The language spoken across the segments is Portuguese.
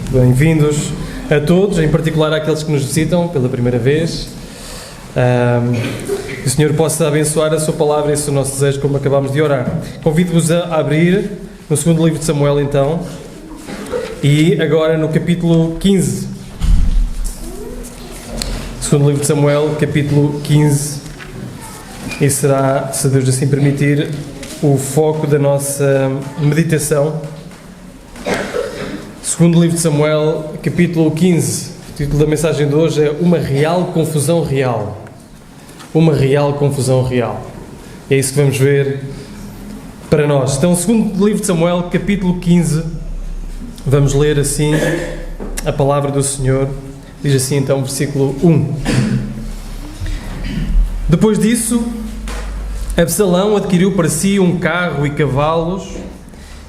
Bem-vindos a todos, em particular àqueles que nos visitam pela primeira vez. Que o Senhor possa abençoar a sua palavra e esse é o nosso desejo, como acabámos de orar. Convido-vos a abrir no segundo livro de Samuel, então, e agora no capítulo 15. Segundo livro de Samuel, capítulo 15, e será, se Deus assim permitir, o foco da nossa meditação. Segundo livro de Samuel, capítulo 15. O título da mensagem de hoje é Uma Real Confusão Real. Uma Real Confusão Real. É isso que vamos ver para nós. Então, segundo livro de Samuel, capítulo 15, vamos ler assim a palavra do Senhor. Diz assim então, versículo 1. Depois disso, Absalão adquiriu para si um carro e cavalos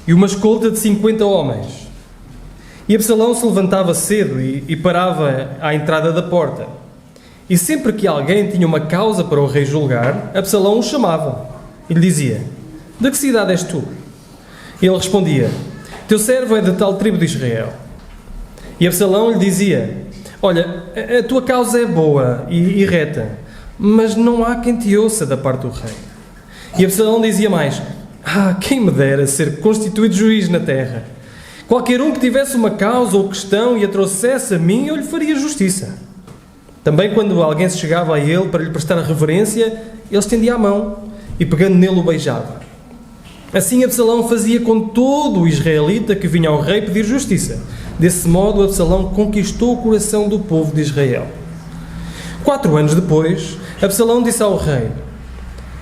e uma escolta de 50 homens. E Absalão se levantava cedo e parava à entrada da porta. E sempre que alguém tinha uma causa para o rei julgar, Absalão o chamava e lhe dizia: de que cidade és tu? E ele respondia: teu servo é da tal tribo de Israel. E Absalão lhe dizia: olha, a tua causa é boa e reta, mas não há quem te ouça da parte do rei. E Absalão dizia mais: quem me dera ser constituído juiz na terra. Qualquer um que tivesse uma causa ou questão e a trouxesse a mim, eu lhe faria justiça. Também quando alguém se chegava a ele para lhe prestar reverência, ele estendia a mão e pegando nele o beijava. Assim Absalão fazia com todo o israelita que vinha ao rei pedir justiça. Desse modo Absalão conquistou o coração do povo de Israel. 4 anos depois, Absalão disse ao rei: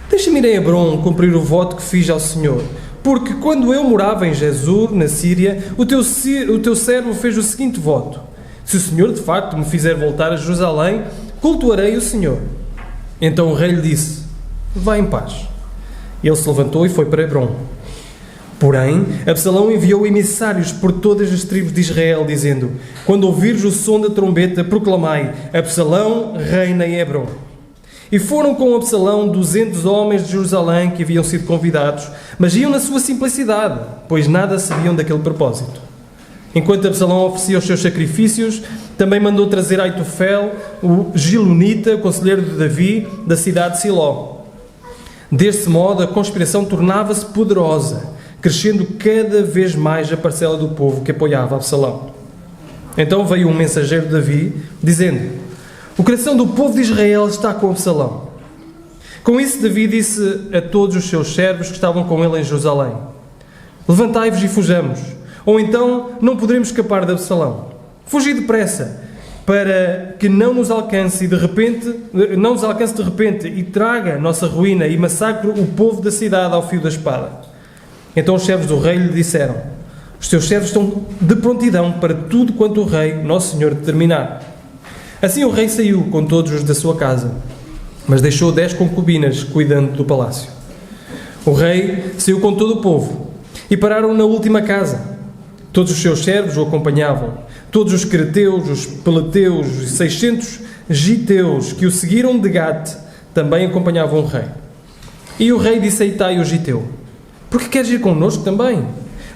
deixa-me ir a Hebrom cumprir o voto que fiz ao Senhor. Porque quando eu morava em Gesur, na Síria, o teu servo fez o seguinte voto: se o Senhor de facto me fizer voltar a Jerusalém, cultuarei o Senhor. Então o rei lhe disse: vá em paz. Ele se levantou e foi para Hebrom. Porém, Absalão enviou emissários por todas as tribos de Israel, dizendo: quando ouvires o som da trombeta, proclamai: Absalão reina em Hebrom. E foram com Absalão 200 homens de Jerusalém que haviam sido convidados, mas iam na sua simplicidade, pois nada sabiam daquele propósito. Enquanto Absalão oferecia os seus sacrifícios, também mandou trazer Aitofel, o Gilonita, conselheiro de Davi, da cidade de Siló. Deste modo, a conspiração tornava-se poderosa, crescendo cada vez mais a parcela do povo que apoiava Absalão. Então veio um mensageiro de Davi, dizendo: o coração do povo de Israel está com Absalão. Com isso, Davi disse a todos os seus servos que estavam com ele em Jerusalém: levantai-vos e fujamos, ou então não poderemos escapar de Absalão. Fugi depressa, para que não nos alcance de repente e traga nossa ruína e massacre o povo da cidade ao fio da espada. Então os servos do rei lhe disseram: os teus servos estão de prontidão para tudo quanto o rei, nosso Senhor, determinar. Assim o rei saiu com todos os da sua casa, mas deixou 10 concubinas cuidando do palácio. O rei saiu com todo o povo e pararam na última casa. Todos os seus servos o acompanhavam, todos os creteus, os peleteus e 600 giteus que o seguiram de Gate também acompanhavam o rei. E o rei disse a Itai, o giteu: por que queres ir connosco também?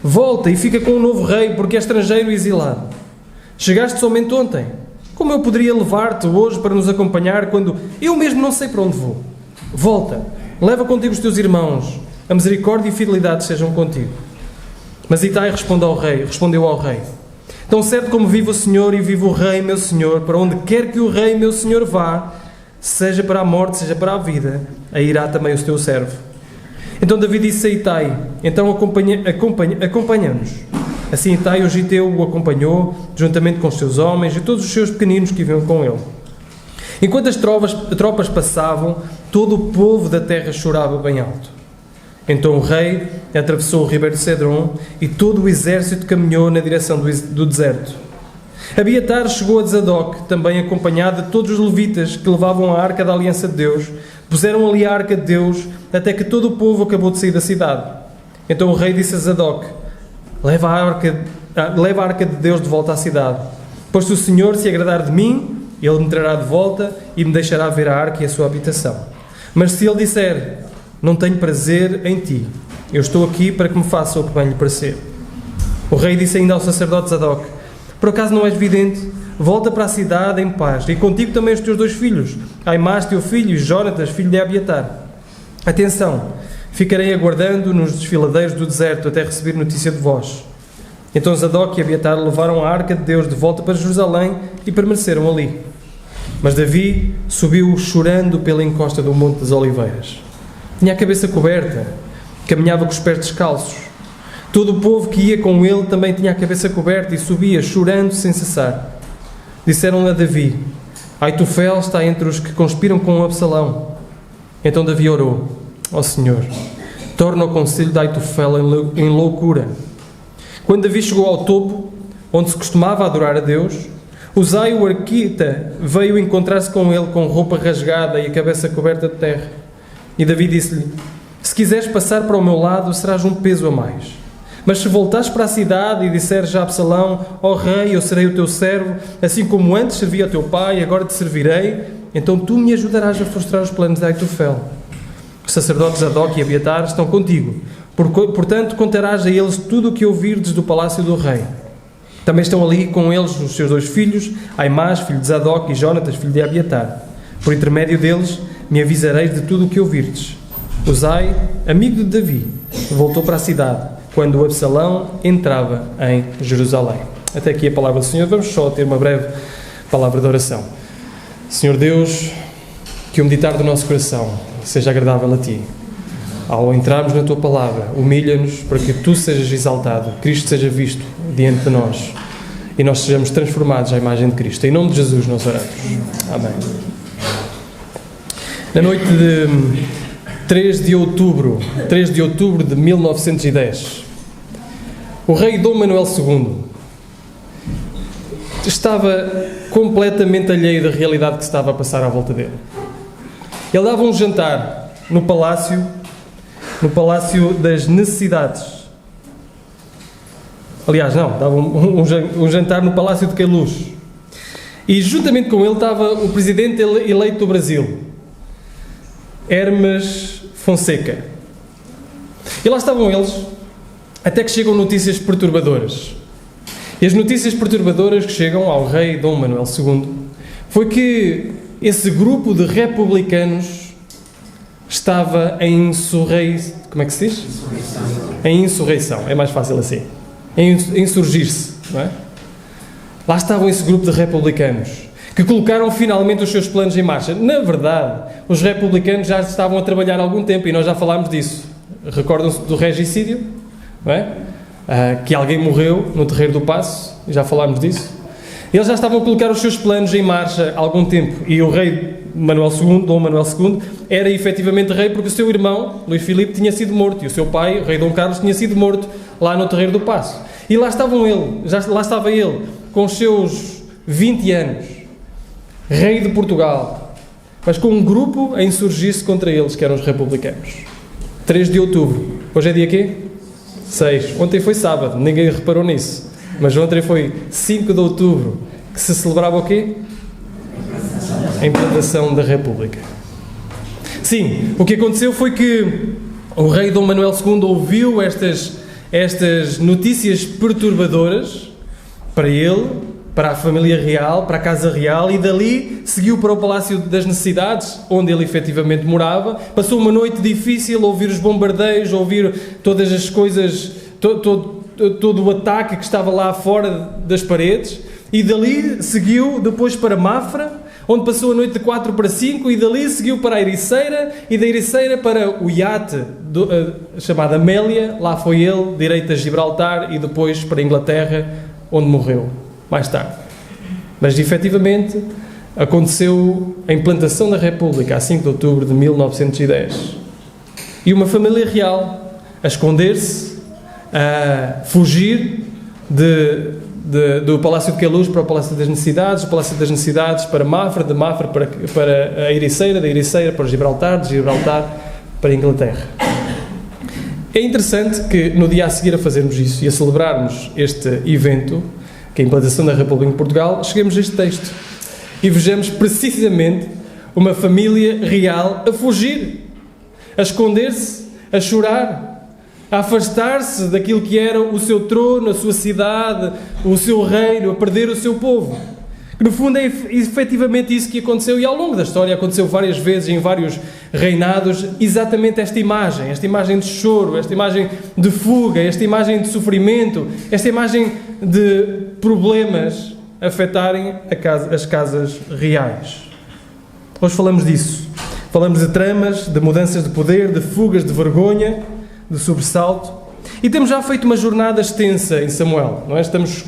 Volta e fica com o novo rei, porque é estrangeiro e exilado. Chegaste somente ontem. Como eu poderia levar-te hoje para nos acompanhar quando eu mesmo não sei para onde vou? Volta, leva contigo os teus irmãos, a misericórdia e fidelidade sejam contigo. Mas Itai respondeu ao rei: tão certo como vive o Senhor e vive o rei meu senhor, para onde quer que o rei meu senhor vá, seja para a morte, seja para a vida, aí irá também o teu servo. Então Davi disse a Itai: então acompanha-nos. Assim Itai, o giteu, o acompanhou, juntamente com os seus homens e todos os seus pequeninos que iam com ele. Enquanto as tropas passavam, todo o povo da terra chorava bem alto. Então o rei atravessou o ribeiro de Cedron e todo o exército caminhou na direção do deserto. Abiatar chegou a Zadok, também acompanhado de todos os levitas que levavam a arca da aliança de Deus. Puseram ali a arca de Deus, até que todo o povo acabou de sair da cidade. Então o rei disse a Zadok: leva a arca de Deus de volta à cidade, pois se o Senhor se agradar de mim, ele me trará de volta e me deixará ver a arca e a sua habitação. Mas se ele disser: não tenho prazer em ti, eu estou aqui para que me faça o que bem lhe parecer. O rei disse ainda ao sacerdote Zadok: por acaso não és vidente? Volta para a cidade em paz, e contigo também os teus 2 filhos, Aimás, teu filho, e Jónatas, filho de Abiatar. Atenção, ficarei aguardando nos desfiladeiros do deserto até receber notícia de vós. Então Zadok e Abiatar levaram a arca de Deus de volta para Jerusalém e permaneceram ali. Mas Davi subiu chorando pela encosta do Monte das Oliveiras. Tinha a cabeça coberta, caminhava com os pés descalços. Todo o povo que ia com ele também tinha a cabeça coberta e subia chorando sem cessar. Disseram-lhe a Davi: Aitofel está entre os que conspiram com Absalão. Então Davi orou: ó Senhor, torna o conselho de Aitofel em loucura. Quando Davi chegou ao topo, onde se costumava adorar a Deus, Uzai o arquita veio encontrar-se com ele com roupa rasgada e a cabeça coberta de terra. E Davi disse-lhe: se quiseres passar para o meu lado, serás um peso a mais. Mas se voltares para a cidade e disseres a Absalão: ó rei, eu serei o teu servo, assim como antes servi ao teu pai, agora te servirei, então tu me ajudarás a frustrar os planos de Aitofel. Os sacerdotes Zadok e Abiatar estão contigo, portanto contarás a eles tudo o que ouvirdes do palácio do rei. Também estão ali com eles os seus 2 filhos, Aimás, filho de Zadok, e Jónatas, filho de Abiatar. Por intermédio deles me avisareis de tudo o que ouvirdes. Uzai, amigo de Davi, voltou para a cidade quando Absalão entrava em Jerusalém. Até aqui a palavra do Senhor. Vamos só ter uma breve palavra de oração. Senhor Deus, que o meditar do nosso coração seja agradável a Ti. Ao entrarmos na Tua palavra, humilha-nos para que Tu sejas exaltado, Cristo seja visto diante de nós e nós sejamos transformados à imagem de Cristo. Em nome de Jesus nós oramos. Amém. Na noite de 3 de outubro de 1910, o rei Dom Manuel II estava completamente alheio da realidade que se estava a passar à volta dele. Ele dava um jantar no Palácio das Necessidades. Aliás, não, dava um jantar no Palácio de Queluz. E juntamente com ele estava o presidente eleito do Brasil, Hermes Fonseca. E lá estavam eles, até que chegam notícias perturbadoras. E as notícias perturbadoras que chegam ao rei Dom Manuel II foi que esse grupo de republicanos estava em como é que se diz? Em insurreição. É mais fácil assim. Em insurgir-se, não é? Lá estavam esse grupo de republicanos que colocaram finalmente os seus planos em marcha. Na verdade, os republicanos já estavam a trabalhar há algum tempo e nós já falámos disso. Recordam-se do regicídio, não é? Que alguém morreu no Terreiro do Paço, já falámos disso. Eles já estavam a colocar os seus planos em marcha há algum tempo e o rei Dom Manuel II, era efetivamente rei porque o seu irmão, Luís Filipe, tinha sido morto e o seu pai, o rei Dom Carlos, tinha sido morto lá no Terreiro do Paço. E lá estava ele, com os seus 20 anos, rei de Portugal, mas com um grupo a insurgir-se contra eles, que eram os republicanos. 3 de outubro. Hoje é dia quê? 6. Ontem foi sábado, ninguém reparou nisso. Mas ontem foi 5 de outubro, que se celebrava o quê? A implantação da República. Sim, o que aconteceu foi que o rei Dom Manuel II ouviu estas notícias perturbadoras para ele, para a família real, para a casa real, e dali seguiu para o Palácio das Necessidades, onde ele efetivamente morava. Passou uma noite difícil a ouvir os bombardeios, a ouvir todas as coisas, todo o ataque que estava lá fora das paredes, e dali seguiu depois para Mafra, onde passou a noite de 4 para 5, e dali seguiu para a Ericeira, e da Ericeira para o iate chamado Amélia. Lá foi ele, direito a Gibraltar, e depois para a Inglaterra, onde morreu mais tarde. Mas efetivamente aconteceu a implantação da República a 5 de outubro de 1910, e uma família real a esconder-se, a fugir do Palácio de Queluz para o Palácio das Necessidades, do Palácio das Necessidades para Mafra, de Mafra para a Ericeira, da Ericeira para Gibraltar, de Gibraltar para a Inglaterra. É interessante que no dia a seguir a fazermos isso e a celebrarmos este evento, que é a implantação da República em Portugal, cheguemos a este texto e vejamos precisamente uma família real a fugir, a esconder-se, a chorar, a afastar-se daquilo que era o seu trono, a sua cidade, o seu reino, a perder o seu povo. Que no fundo é efetivamente isso que aconteceu, e ao longo da história aconteceu várias vezes, em vários reinados, exatamente esta imagem de choro, esta imagem de fuga, esta imagem de sofrimento, esta imagem de problemas afetarem as casas reais. Hoje falamos disso. Falamos de tramas, de mudanças de poder, de fugas, de vergonha, de sobressalto. E temos já feito uma jornada extensa em Samuel, não é? Estamos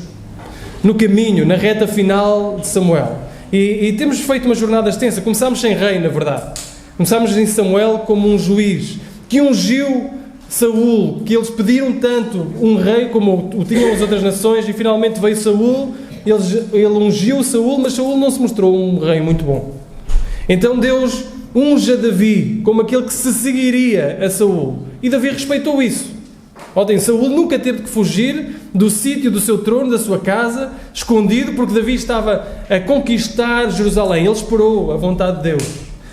no caminho, na reta final de Samuel. E temos feito uma jornada extensa. Começámos sem rei, na verdade. Começámos em Samuel como um juiz que ungiu Saul, que eles pediram tanto um rei como o tinham as outras nações, e finalmente veio Saul, ele ungiu Saul, mas Saul não se mostrou um rei muito bom. Então Deus unge a Davi como aquele que se seguiria a Saul. E Davi respeitou isso. Ontem, Saul nunca teve que fugir do sítio do seu trono, da sua casa, escondido, porque Davi estava a conquistar Jerusalém. Ele esperou a vontade de Deus.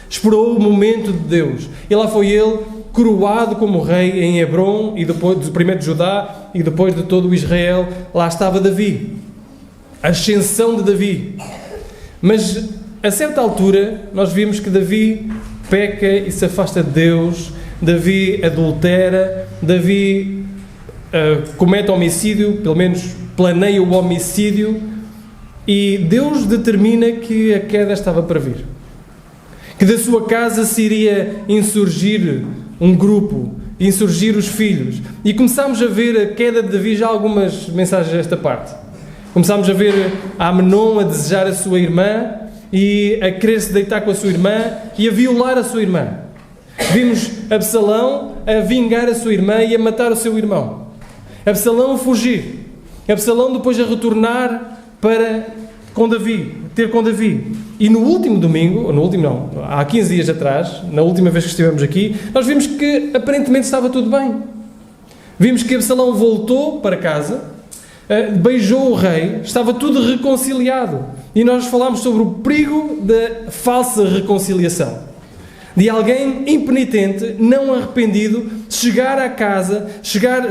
Esperou o momento de Deus. E lá foi ele, coroado como rei em Hebrom, e depois, primeiro de Judá, e depois de todo o Israel. Lá estava Davi. A ascensão de Davi. Mas, a certa altura, nós vimos que Davi peca e se afasta de Deus. Davi adultera. Davi comete homicídio, pelo menos planeia o homicídio, e Deus determina que a queda estava para vir. Que da sua casa se iria insurgir um grupo, insurgir os filhos. E começámos a ver a queda de Davi, já algumas mensagens desta parte. Começámos a ver Amnon a desejar a sua irmã e a querer se deitar com a sua irmã e a violar a sua irmã. Vimos Absalão a vingar a sua irmã e a matar o seu irmão. Absalão a fugir. Absalão depois a retornar ter com Davi. E no último domingo, há 15 dias atrás, na última vez que estivemos aqui, nós vimos que aparentemente estava tudo bem. Vimos que Absalão voltou para casa, beijou o rei, estava tudo reconciliado. E nós falámos sobre o perigo da falsa reconciliação. De alguém impenitente, não arrependido, chegar à casa,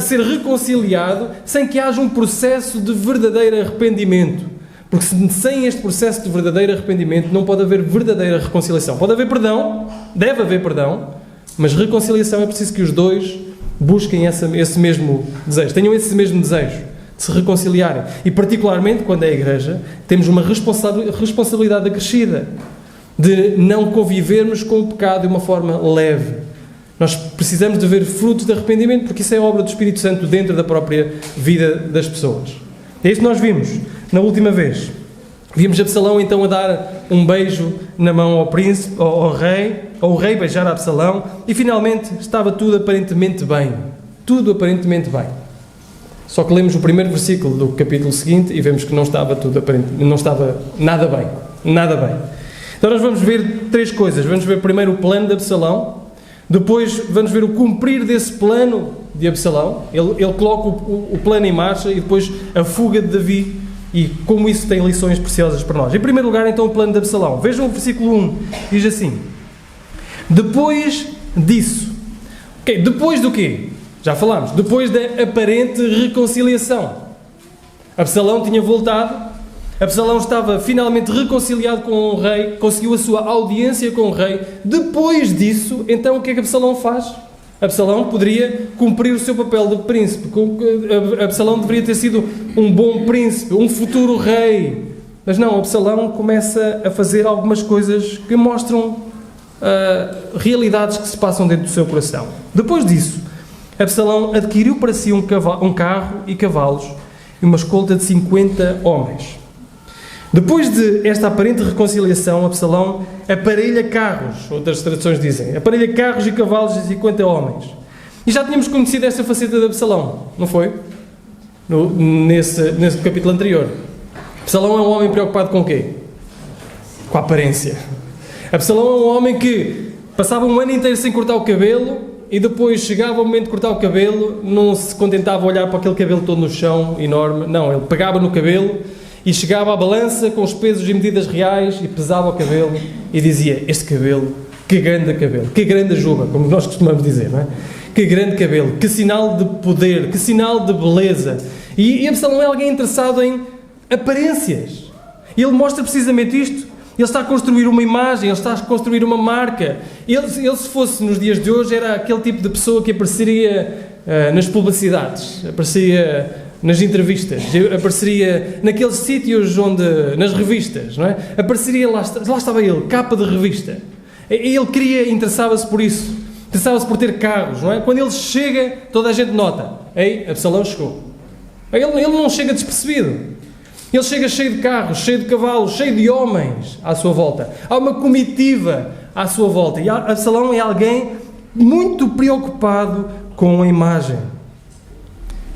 ser reconciliado, sem que haja um processo de verdadeiro arrependimento. Porque sem este processo de verdadeiro arrependimento não pode haver verdadeira reconciliação. Pode haver perdão, deve haver perdão, mas reconciliação é preciso que os dois busquem esse mesmo desejo, tenham esse mesmo desejo de se reconciliarem. E particularmente quando é a igreja, temos uma responsabilidade acrescida de não convivermos com o pecado de uma forma leve. Nós precisamos de ver frutos de arrependimento, porque isso é obra do Espírito Santo dentro da própria vida das pessoas. É isso que nós vimos na última vez. Vimos Absalão então a dar um beijo na mão ao príncipe, ao rei, ou o rei beijar a Absalão, e finalmente estava tudo aparentemente bem. Tudo aparentemente bem. Só que lemos o primeiro versículo do capítulo seguinte e vemos que não estava nada bem. Nada bem. Então nós vamos ver três coisas. Vamos ver primeiro o plano de Absalão, depois vamos ver o cumprir desse plano de Absalão. Ele coloca o plano em marcha, e depois a fuga de Davi, e como isso tem lições preciosas para nós. Em primeiro lugar, então, o plano de Absalão. Vejam o versículo 1, diz assim: depois disso. Depois do quê? Já falámos. Depois da aparente reconciliação. Absalão tinha voltado. Absalão estava finalmente reconciliado com o rei, conseguiu a sua audiência com o rei. Depois disso, então o que é que Absalão faz? Absalão poderia cumprir o seu papel de príncipe. Absalão deveria ter sido um bom príncipe, um futuro rei. Mas não, Absalão começa a fazer algumas coisas que mostram realidades que se passam dentro do seu coração. Depois disso, Absalão adquiriu para si um carro e cavalos e uma escolta de 50 homens. Depois de esta aparente reconciliação, Absalão aparelha carros, outras traduções dizem, aparelha carros e cavalos de 50 homens. E já tínhamos conhecido esta faceta de Absalão, não foi? Nesse capítulo anterior. Absalão é um homem preocupado com o quê? Com a aparência. Absalão é um homem que passava um ano inteiro sem cortar o cabelo, e depois chegava o momento de cortar o cabelo, não se contentava a olhar para aquele cabelo todo no chão, enorme. Não, ele pegava no cabelo e chegava à balança com os pesos e medidas reais e pesava o cabelo e dizia: este cabelo, que grande juba, como nós costumamos dizer, não é? Que grande cabelo, que sinal de poder, que sinal de beleza. E Absalão é alguém interessado em aparências. Ele mostra precisamente isto. Ele está a construir uma imagem, ele está a construir uma marca. Ele se fosse nos dias de hoje, era aquele tipo de pessoa que apareceria nas publicidades, apareceria nas entrevistas, apareceria naqueles sítios nas revistas, não é? Apareceria, lá estava ele, capa de revista. Ele interessava-se por isso, interessava-se por ter carros, não é? Quando ele chega, toda a gente nota, ei, Absalão chegou. Ele não chega despercebido. Ele chega cheio de carros, cheio de cavalos, cheio de homens à sua volta. Há uma comitiva à sua volta. E Absalão é alguém muito preocupado com a imagem.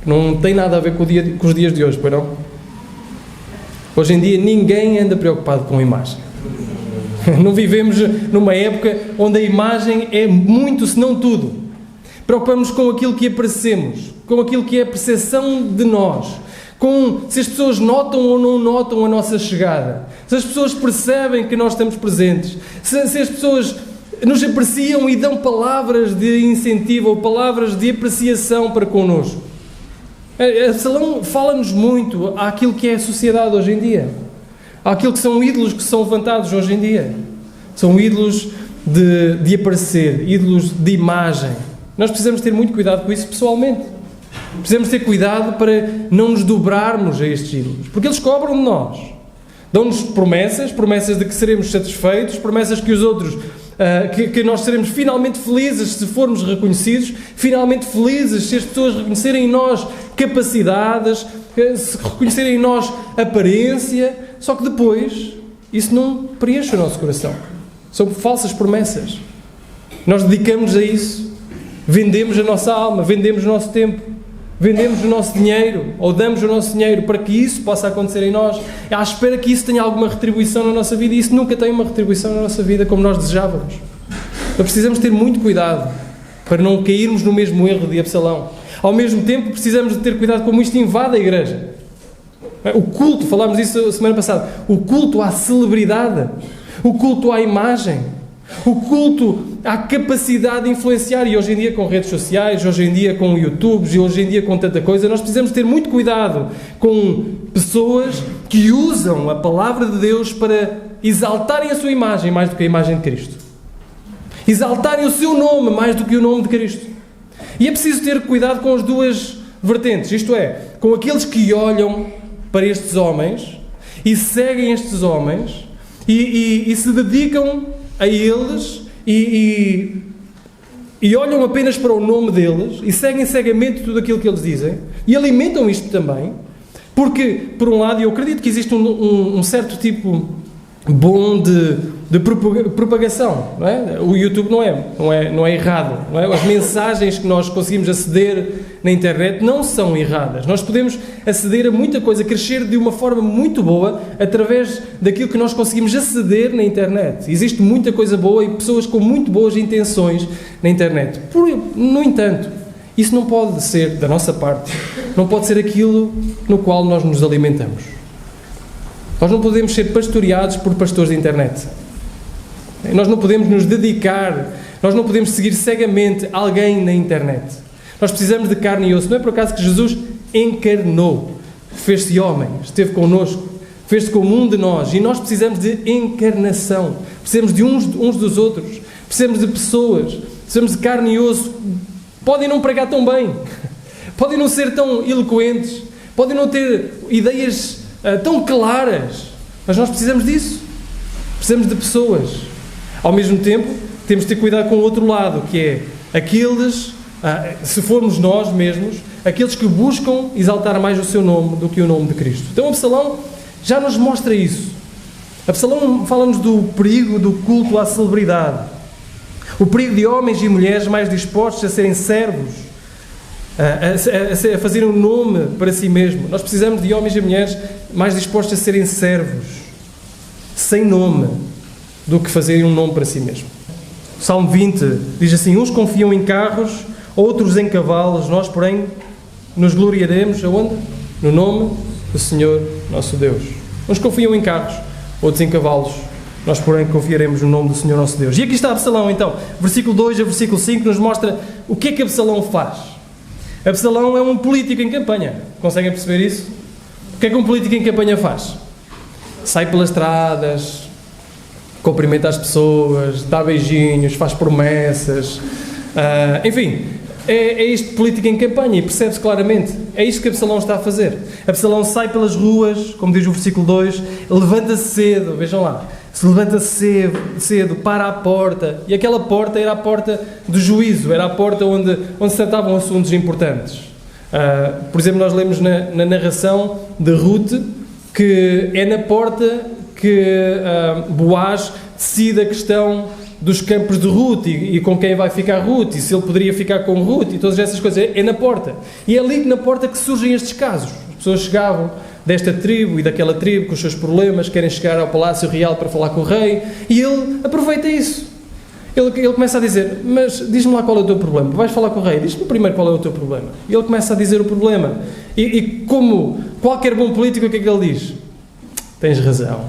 Não tem nada a ver com os dias de hoje, pois não? Hoje em dia ninguém anda preocupado com a imagem. Não vivemos numa época onde a imagem é muito, se não tudo. Preocupamos com aquilo que aparecemos, com aquilo que é a percepção de nós, com se as pessoas notam ou não notam a nossa chegada, se as pessoas percebem que nós estamos presentes, se as pessoas nos apreciam e dão palavras de incentivo ou palavras de apreciação para connosco. Absalão fala-nos muito àquilo que é a sociedade hoje em dia, àquilo que são ídolos que são levantados hoje em dia. São ídolos de aparecer, ídolos de imagem. Nós precisamos ter muito cuidado com isso pessoalmente. Precisamos ter cuidado para não nos dobrarmos a estes ídolos, porque eles cobram de nós. Dão-nos promessas de que seremos satisfeitos, promessas que os outros, que nós seremos finalmente felizes se formos reconhecidos, finalmente felizes se as pessoas reconhecerem em nós capacidades, se reconhecerem em nós aparência, só que depois isso não preenche o nosso coração. São falsas promessas. Nós dedicamos a isso, vendemos a nossa alma, vendemos o nosso tempo, vendemos o nosso dinheiro, ou damos o nosso dinheiro para que isso possa acontecer em nós, à espera que isso tenha alguma retribuição na nossa vida, e isso nunca tem uma retribuição na nossa vida como nós desejávamos. Então precisamos ter muito cuidado para não cairmos no mesmo erro de Absalão. Ao mesmo tempo, precisamos de ter cuidado como isto invade a igreja. O culto, falámos disso semana passada, o culto à celebridade, o culto à imagem, o culto à capacidade de influenciar, e hoje em dia com redes sociais, hoje em dia com YouTubes, e hoje em dia com tanta coisa, nós precisamos ter muito cuidado com pessoas que usam a palavra de Deus para exaltarem a sua imagem mais do que a imagem de Cristo. Exaltarem o seu nome mais do que o nome de Cristo. E é preciso ter cuidado com as duas vertentes, isto é, com aqueles que olham para estes homens e seguem estes homens e se dedicam a eles e olham apenas para o nome deles e seguem cegamente tudo aquilo que eles dizem e alimentam isto também, porque, por um lado, eu acredito que existe um certo tipo bom de propagação, não é? O YouTube não é errado, não é? As mensagens que nós conseguimos aceder na internet não são erradas. Nós podemos aceder a muita coisa, crescer de uma forma muito boa através daquilo que nós conseguimos aceder na internet. Existe muita coisa boa e pessoas com muito boas intenções na internet. No entanto, isso não pode ser, da nossa parte, não pode ser aquilo no qual nós nos alimentamos. Nós não podemos ser pastoreados por pastores de internet. Nós não podemos nos dedicar, nós não podemos seguir cegamente alguém na internet. Nós precisamos de carne e osso. Não é por acaso que Jesus encarnou, fez-se homem, esteve connosco, fez-se como um de nós. E nós precisamos de encarnação. Precisamos de uns dos outros. Precisamos de pessoas. Precisamos de carne e osso. Podem não pregar tão bem. Podem não ser tão eloquentes. Podem não ter ideias tão claras, mas nós precisamos disso. Precisamos de pessoas. Ao mesmo tempo, temos de ter cuidado com o outro lado, que é aqueles, se formos nós mesmos, aqueles que buscam exaltar mais o seu nome do que o nome de Cristo. Então Absalão já nos mostra isso. Absalão fala-nos do perigo do culto à celebridade, o perigo de homens e mulheres mais dispostos a serem servos, a fazerem um nome para si mesmo. Nós precisamos de homens e mulheres mais dispostos a serem servos, sem nome, do que fazerem um nome para si mesmo. O Salmo 20 diz assim: uns confiam em carros, outros em cavalos, nós, porém, nos gloriaremos aonde? No nome do Senhor nosso Deus. Uns confiam em carros, outros em cavalos. Nós, porém, confiaremos no nome do Senhor nosso Deus. E aqui está Absalão, então. Versículo 2 a versículo 5 nos mostra o que é que Absalão faz. Absalão é um político em campanha. Conseguem perceber isso? O que é que um político em campanha faz? Sai pelas estradas, cumprimenta as pessoas, dá beijinhos, faz promessas. Enfim, é isto político em campanha e percebe-se claramente. É isto que Absalão está a fazer. Absalão sai pelas ruas, como diz o versículo 2, levanta-se cedo, vejam lá. Se levanta cedo, para a porta, e aquela porta era a porta do juízo, era a porta onde se tratavam assuntos importantes. Por exemplo, nós lemos na narração de Ruth, que é na porta que Boaz decide a questão dos campos de Ruth e com quem vai ficar Ruth, e se ele poderia ficar com Ruth, e todas essas coisas, é na porta. E é ali na porta que surgem estes casos. As pessoas chegavam desta tribo e daquela tribo com os seus problemas, querem chegar ao Palácio Real para falar com o rei, e ele aproveita isso. Ele começa a dizer, mas diz-me lá qual é o teu problema, vais falar com o rei, diz-me primeiro qual é o teu problema. E ele começa a dizer o problema, e como qualquer bom político, o que é que ele diz? Tens razão.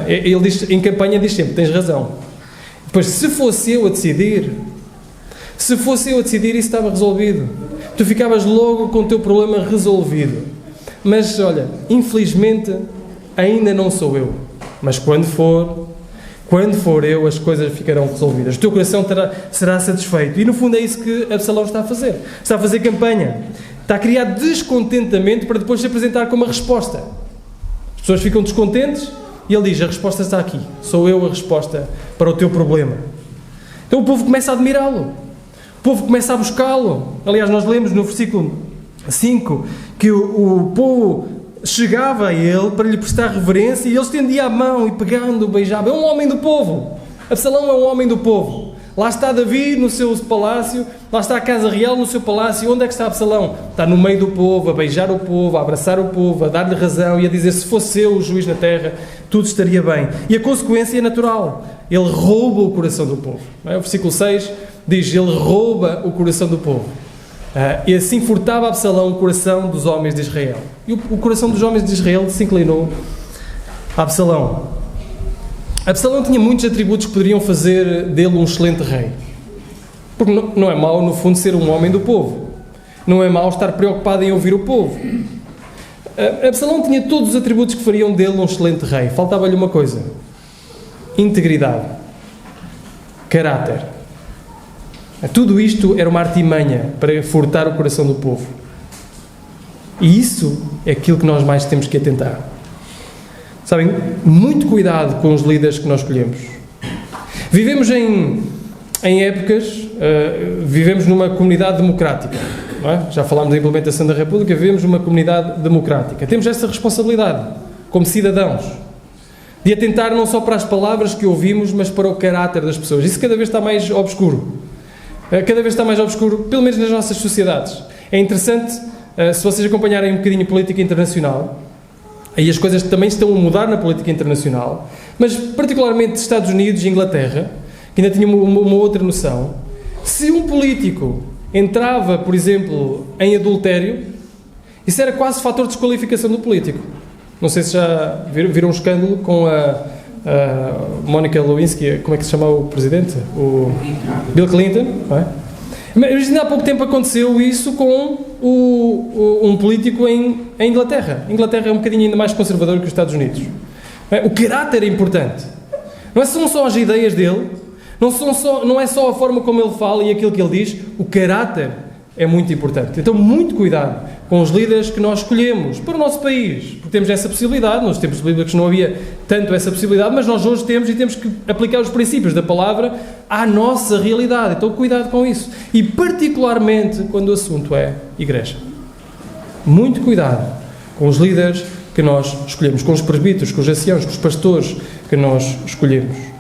Ele diz, em campanha diz sempre, tens razão. Depois, se fosse eu a decidir, isso estava resolvido. Tu ficavas logo com o teu problema resolvido. Mas, olha, infelizmente, ainda não sou eu. Mas quando for eu, as coisas ficarão resolvidas. O teu coração será satisfeito. E, no fundo, é isso que Absalão está a fazer. Está a fazer campanha. Está a criar descontentamento para depois se apresentar como a resposta. As pessoas ficam descontentes e ele diz, a resposta está aqui. Sou eu a resposta para o teu problema. Então o povo começa a admirá-lo. O povo começa a buscá-lo. Aliás, nós lemos no versículo 5 que o povo chegava a ele para lhe prestar reverência e ele estendia a mão e pegando-o beijava. É um homem do povo. Absalão é um homem do povo. Lá está Davi no seu palácio, lá está a casa real no seu palácio. Onde é que está Absalão? Está no meio do povo, a beijar o povo, a abraçar o povo, a dar-lhe razão e a dizer, se fosse eu o juiz na terra, tudo estaria bem. E a consequência é natural. Ele rouba o coração do povo. Não é? O versículo 6 diz, ele rouba o coração do povo. E assim furtava Absalão o coração dos homens de Israel. E o coração dos homens de Israel se inclinou a Absalão. Absalão tinha muitos atributos que poderiam fazer dele um excelente rei. Porque não é mau, no fundo, ser um homem do povo. Não é mau estar preocupado em ouvir o povo. Absalão tinha todos os atributos que fariam dele um excelente rei. Faltava-lhe uma coisa. Integridade. Caráter. Tudo isto era uma artimanha para furtar o coração do povo. E isso é aquilo que nós mais temos que atentar. Sabem, muito cuidado com os líderes que nós escolhemos. Vivemos em épocas, vivemos numa comunidade democrática. Não é? Já falámos da implementação da República, vivemos numa comunidade democrática. Temos essa responsabilidade, como cidadãos, de atentar não só para as palavras que ouvimos, mas para o caráter das pessoas. Isso cada vez está mais obscuro. Cada vez está mais obscuro, pelo menos nas nossas sociedades. É interessante, se vocês acompanharem um bocadinho a política internacional, aí as coisas também estão a mudar na política internacional, mas particularmente Estados Unidos e Inglaterra, que ainda tinham uma outra noção. Se um político entrava, por exemplo, em adultério, isso era quase fator de desqualificação do político. Não sei se já viram um escândalo com a Monica Lewinsky, como é que se chama o presidente? O Bill Clinton, não é? Mas ainda há pouco tempo aconteceu isso com um político em Inglaterra. A Inglaterra é um bocadinho ainda mais conservador que os Estados Unidos. O caráter é importante. Não são só as ideias dele, não é só a forma como ele fala e aquilo que ele diz, o caráter é muito importante. Então, muito cuidado com os líderes que nós escolhemos para o nosso país, porque temos essa possibilidade. Nos tempos bíblicos não havia tanto essa possibilidade, mas nós hoje temos e temos que aplicar os princípios da palavra à nossa realidade. Então, cuidado com isso. E particularmente quando o assunto é igreja. Muito cuidado com os líderes que nós escolhemos, com os presbíteros, com os anciãos, com os pastores que nós escolhemos.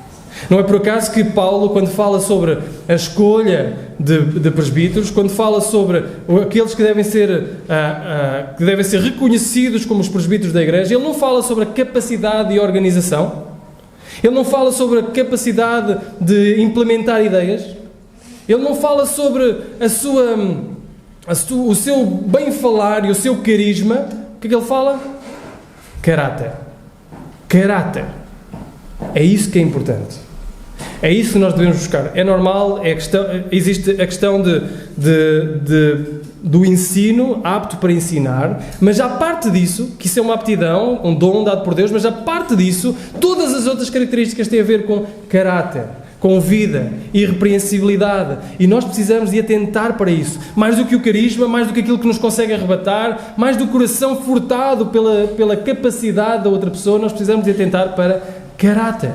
Não é por acaso que Paulo, quando fala sobre a escolha de presbíteros, quando fala sobre aqueles que devem ser reconhecidos como os presbíteros da igreja, ele não fala sobre a capacidade de organização, ele não fala sobre a capacidade de implementar ideias, ele não fala sobre o seu bem-falar e o seu carisma. O que é que ele fala? Caráter. Caráter. É isso que é importante. É isso que nós devemos buscar. É normal, existe a questão do ensino, apto para ensinar, mas à parte disso, que isso é uma aptidão, um dom dado por Deus, mas à parte disso, todas as outras características têm a ver com caráter, com vida, irrepreensibilidade, e nós precisamos de atentar para isso, mais do que o carisma, mais do que aquilo que nos consegue arrebatar, mais do coração furtado pela capacidade da outra pessoa, nós precisamos de atentar para caráter,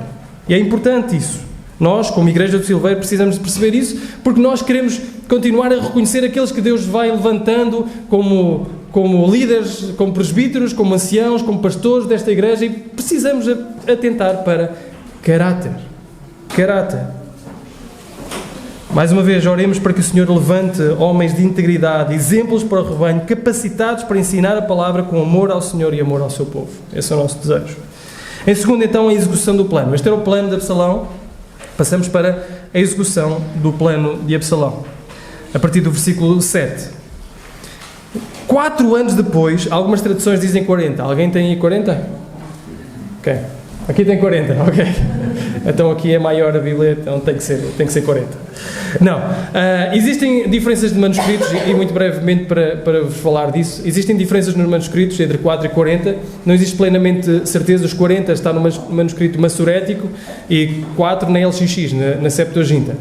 e é importante isso. Nós, como Igreja do Silveiro, precisamos de perceber isso, porque nós queremos continuar a reconhecer aqueles que Deus vai levantando como líderes, como presbíteros, como anciãos, como pastores desta Igreja, e precisamos atentar para caráter. Caráter. Mais uma vez, oremos para que o Senhor levante homens de integridade, exemplos para o rebanho, capacitados para ensinar a palavra com amor ao Senhor e amor ao seu povo. Esse é o nosso desejo. Em segundo, então, a execução do plano. Este era o plano de Absalão. Passamos para a execução do plano de Absalão. A partir do versículo 7. 4 anos depois, algumas traduções dizem 40. Alguém tem aí 40? Ok. Aqui tem 40, ok. Então aqui é maior a Bíblia, então tem que ser 40. Não. Existem diferenças de manuscritos, e muito brevemente para vos falar disso, existem diferenças nos manuscritos entre 4 e 40, não existe plenamente certeza, os 40 está no manuscrito massorético e 4 na LXX, na Septuaginta.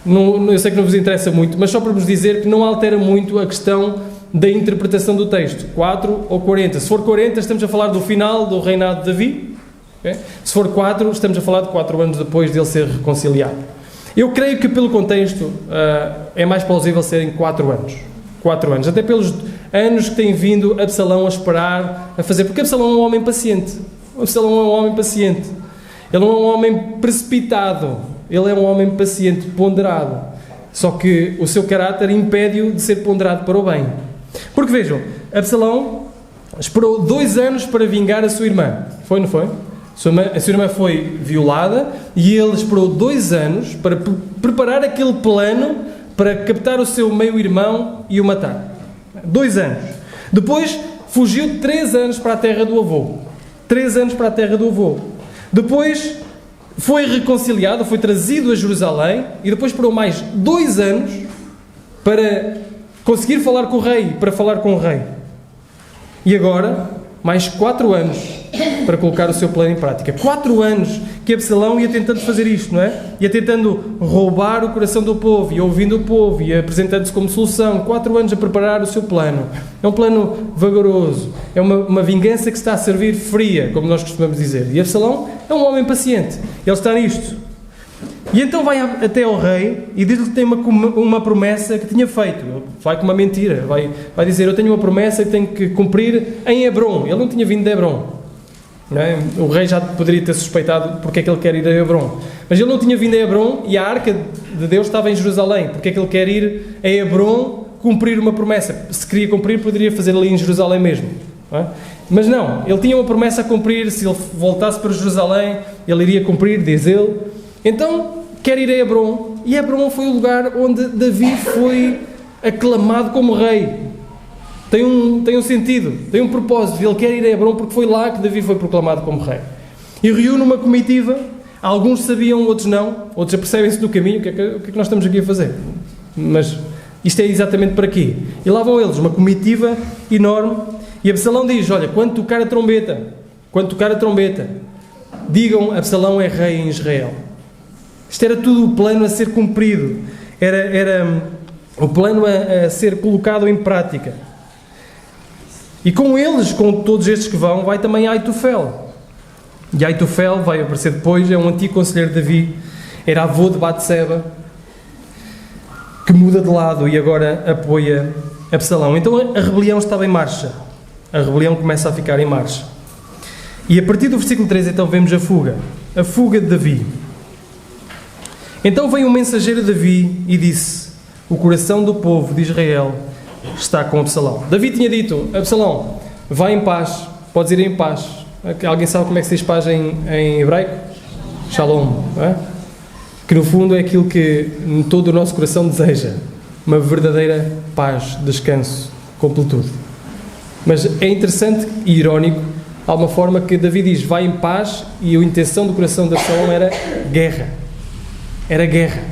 Eu sei que não vos interessa muito, mas só para vos dizer que não altera muito a questão da interpretação do texto, 4 ou 40. Se for 40, estamos a falar do final do reinado de Davi. Okay? Se for 4, estamos a falar de 4 anos depois dele ser reconciliado. Eu creio que pelo contexto é mais plausível serem 4 anos. 4 anos, até pelos anos que tem vindo Absalão a esperar, a fazer, porque Absalão é um homem paciente. Absalão é um homem paciente. Ele não é um homem precipitado, ele é um homem paciente, ponderado. Só que o seu caráter impede-o de ser ponderado para o bem. Porque vejam, Absalão esperou 2 anos para vingar a sua irmã. Foi, não foi? A sua irmã foi violada e ele esperou 2 anos para preparar aquele plano para captar o seu meio-irmão e o matar. 2 anos. Depois fugiu 3 anos para a terra do avô. 3 anos para a terra do avô. Depois foi reconciliado, foi trazido a Jerusalém e depois esperou mais 2 anos para conseguir falar com o rei, para falar com o rei. E agora, mais 4 anos para colocar o seu plano em prática. 4 anos que Absalão ia tentando fazer isto, não é? Ia tentando roubar o coração do povo, e ouvindo o povo, e apresentando-se como solução. 4 anos a preparar o seu plano. É um plano vagaroso. É uma vingança que está a servir fria, como nós costumamos dizer. E Absalão é um homem paciente. Ele está nisto. E então vai até ao rei e diz-lhe que tem uma promessa que tinha feito. Ele vai com uma mentira. Vai dizer, eu tenho uma promessa que tenho que cumprir em Hebrom. Ele não tinha vindo de Hebrom. Não é? O rei já poderia ter suspeitado porque é que ele quer ir a Hebrom. Mas ele não tinha vindo a Hebrom e a arca de Deus estava em Jerusalém. Porque é que ele quer ir a Hebrom cumprir uma promessa? Se queria cumprir, poderia fazer ali em Jerusalém mesmo. Não é? Mas não, ele tinha uma promessa a cumprir. Se ele voltasse para Jerusalém, ele iria cumprir, diz ele. Então, quer ir a Hebrom. E Hebrom foi o lugar onde Davi foi aclamado como rei. Tem um sentido, tem um propósito. Ele quer ir a Hebrom porque foi lá que Davi foi proclamado como rei. E reúne uma comitiva. Alguns sabiam, outros não. Outros apercebem-se no caminho. O que é que nós estamos aqui a fazer? Mas isto é exatamente para quê? E lá vão eles, uma comitiva enorme. E Absalão diz, olha, quando tocar a trombeta, digam, Absalão é rei em Israel. Isto era tudo o plano a ser cumprido. Era o plano a ser colocado em prática. E com eles, com todos estes que vão, vai também Aitofel. E Aitofel vai aparecer depois, é um antigo conselheiro de Davi, era avô de Batseba, que muda de lado e agora apoia Absalão. Então a rebelião estava em marcha. A rebelião começa a ficar em marcha. E a partir do versículo 3, então, vemos a fuga de Davi. Então veio um mensageiro de Davi e disse, o coração do povo de Israel está com Absalão. Davi tinha dito, Absalão, vai em paz, podes ir em paz. Alguém sabe como é que se diz paz em hebraico? Shalom, não é? Que no fundo é aquilo que todo o nosso coração deseja. Uma verdadeira paz, descanso, completude. Mas é interessante e irónico há uma forma que Davi diz, vai em paz, e a intenção do coração de Absalão era guerra. Era guerra.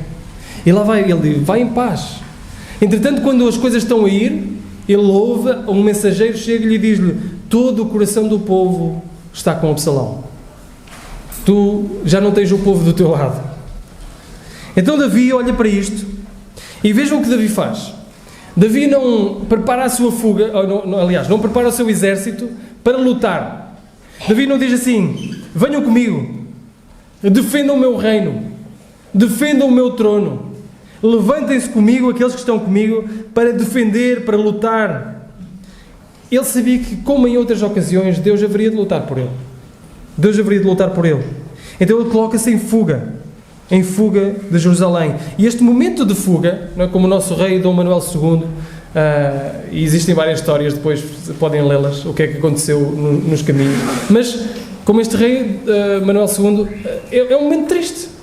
E lá vai, ele diz, vai em paz. Entretanto, quando as coisas estão a ir, ele ouve, um mensageiro chega-lhe e diz-lhe, todo o coração do povo está com Absalão. Tu já não tens o povo do teu lado. Então Davi olha para isto, e vejam o que Davi faz. Davi não prepara a sua fuga, aliás, não prepara o seu exército para lutar. Davi não diz assim, venham comigo, defendam o meu reino, defendam o meu trono, levantem-se comigo, aqueles que estão comigo, para defender, para lutar. Ele sabia que, como em outras ocasiões, Deus haveria de lutar por ele. Deus haveria de lutar por ele. Então ele coloca-se em fuga de Jerusalém. E este momento de fuga, não é, como o nosso rei Dom Manuel II, e existem várias histórias, depois podem lê-las, o que é que aconteceu nos caminhos, mas como este rei Manuel II, é um momento triste.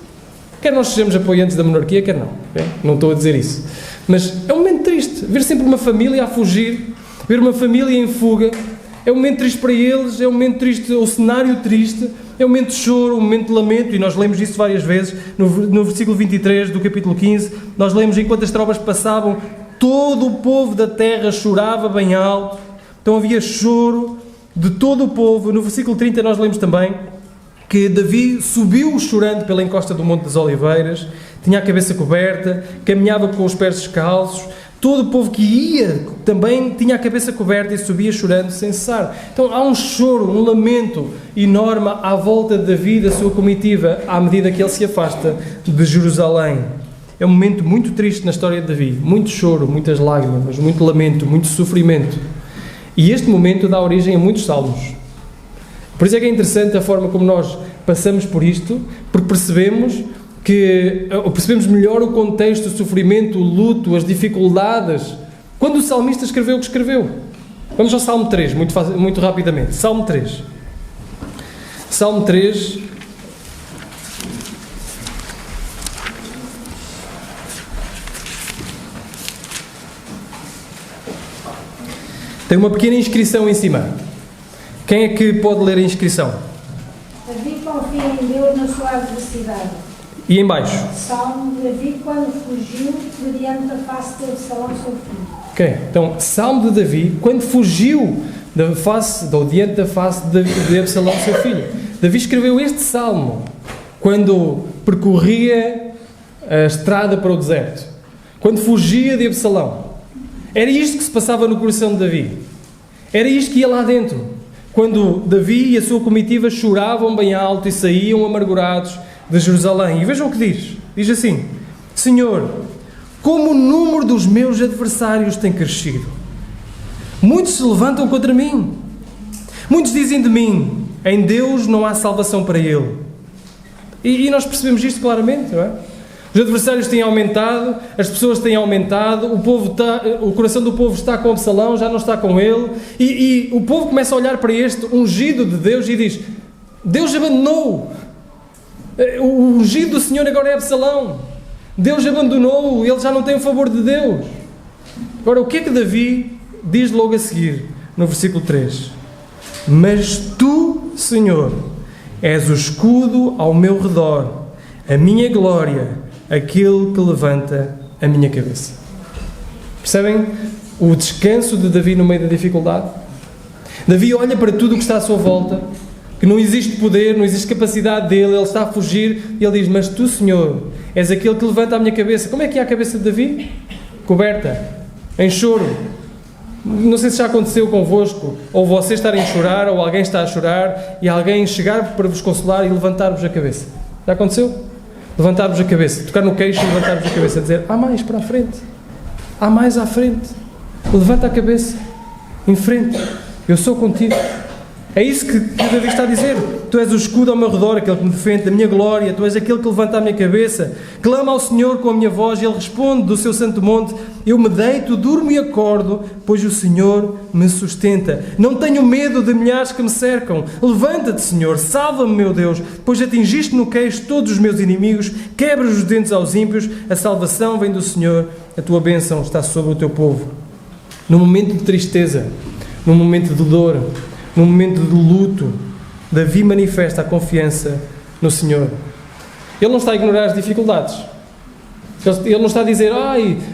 Quer nós sejamos apoiantes da monarquia, quer não. Não estou a dizer isso. Mas é um momento triste. Ver sempre uma família a fugir, ver uma família em fuga, é um momento triste para eles, é um momento triste, o cenário triste, é um momento de choro, um momento de lamento, e nós lemos isso várias vezes, no versículo 23 do capítulo 15, nós lemos, enquanto as tropas passavam, todo o povo da terra chorava bem alto, então havia choro de todo o povo. No versículo 30 nós lemos também que Davi subiu chorando pela encosta do Monte das Oliveiras, tinha a cabeça coberta, caminhava com os pés descalços, todo o povo que ia também tinha a cabeça coberta e subia chorando sem cessar. Então há um choro, um lamento enorme à volta de Davi e da sua comitiva, à medida que ele se afasta de Jerusalém. É um momento muito triste na história de Davi, muito choro, muitas lágrimas, muito lamento, muito sofrimento. E este momento dá origem a muitos salmos. Por isso é que é interessante a forma como nós passamos por isto, porque percebemos melhor o contexto, o sofrimento, o luto, as dificuldades, quando o salmista escreveu o que escreveu. Vamos ao Salmo 3, muito rapidamente. Salmo 3. Salmo 3. Tem uma pequena inscrição em cima. Quem é que pode ler a inscrição? Davi confia em Deus na sua adversidade. E em baixo? Salmo de Davi quando fugiu de diante da face de Absalão, seu filho. Ok, então, Salmo de Davi quando fugiu diante da face de Absalão, seu filho. Davi escreveu este salmo quando percorria a estrada para o deserto, quando fugia de Absalão. Era isto que se passava no coração de Davi. Era isto que ia lá dentro. Quando Davi e a sua comitiva choravam bem alto e saíam amargurados de Jerusalém. E vejam o que diz. Diz assim: Senhor, como o número dos meus adversários tem crescido. Muitos se levantam contra mim. Muitos dizem de mim, em Deus não há salvação para ele. E nós percebemos isto claramente, não é? Os adversários têm aumentado, as pessoas têm aumentado, o coração do povo está com Absalão, já não está com ele, e o povo começa a olhar para este ungido de Deus e diz: Deus abandonou, o ungido do Senhor agora é Absalão, Deus abandonou, ele já não tem o favor de Deus. Agora, o que é que Davi diz logo a seguir, no versículo 3? Mas tu, Senhor, és o escudo ao meu redor, a minha glória, aquele que levanta a minha cabeça. Percebem o descanso de Davi no meio da dificuldade? Davi olha para tudo o que está à sua volta, que não existe poder, não existe capacidade dele, ele está a fugir, e ele diz: mas tu, Senhor, és aquele que levanta a minha cabeça. Como é que é a cabeça de Davi? Coberta, em choro. Não sei se já aconteceu convosco, ou vocês estarem a chorar, ou alguém está a chorar, e alguém chegar para vos consolar e levantar-vos a cabeça. Já aconteceu? Levantar-vos a cabeça, tocar no queixo e levantar-vos a cabeça, dizer: há mais para a frente, há mais à frente, levanta a cabeça, em frente, eu sou contigo. É isso que Davi está a dizer. Tu és o escudo ao meu redor, aquele que me defende, a minha glória, tu és aquele que levanta a minha cabeça. Clama ao Senhor com a minha voz e Ele responde do seu santo monte. Eu me deito, durmo e acordo, pois o Senhor me sustenta. Não tenho medo de milhares que me cercam. Levanta-te, Senhor, salva-me, meu Deus, pois atingiste no queixo todos os meus inimigos, quebras os dentes aos ímpios, a salvação vem do Senhor, a tua bênção está sobre o teu povo. No momento de tristeza, no momento de dor, num momento de luto, Davi manifesta a confiança no Senhor. Ele não está a ignorar as dificuldades. Ele não está a dizer,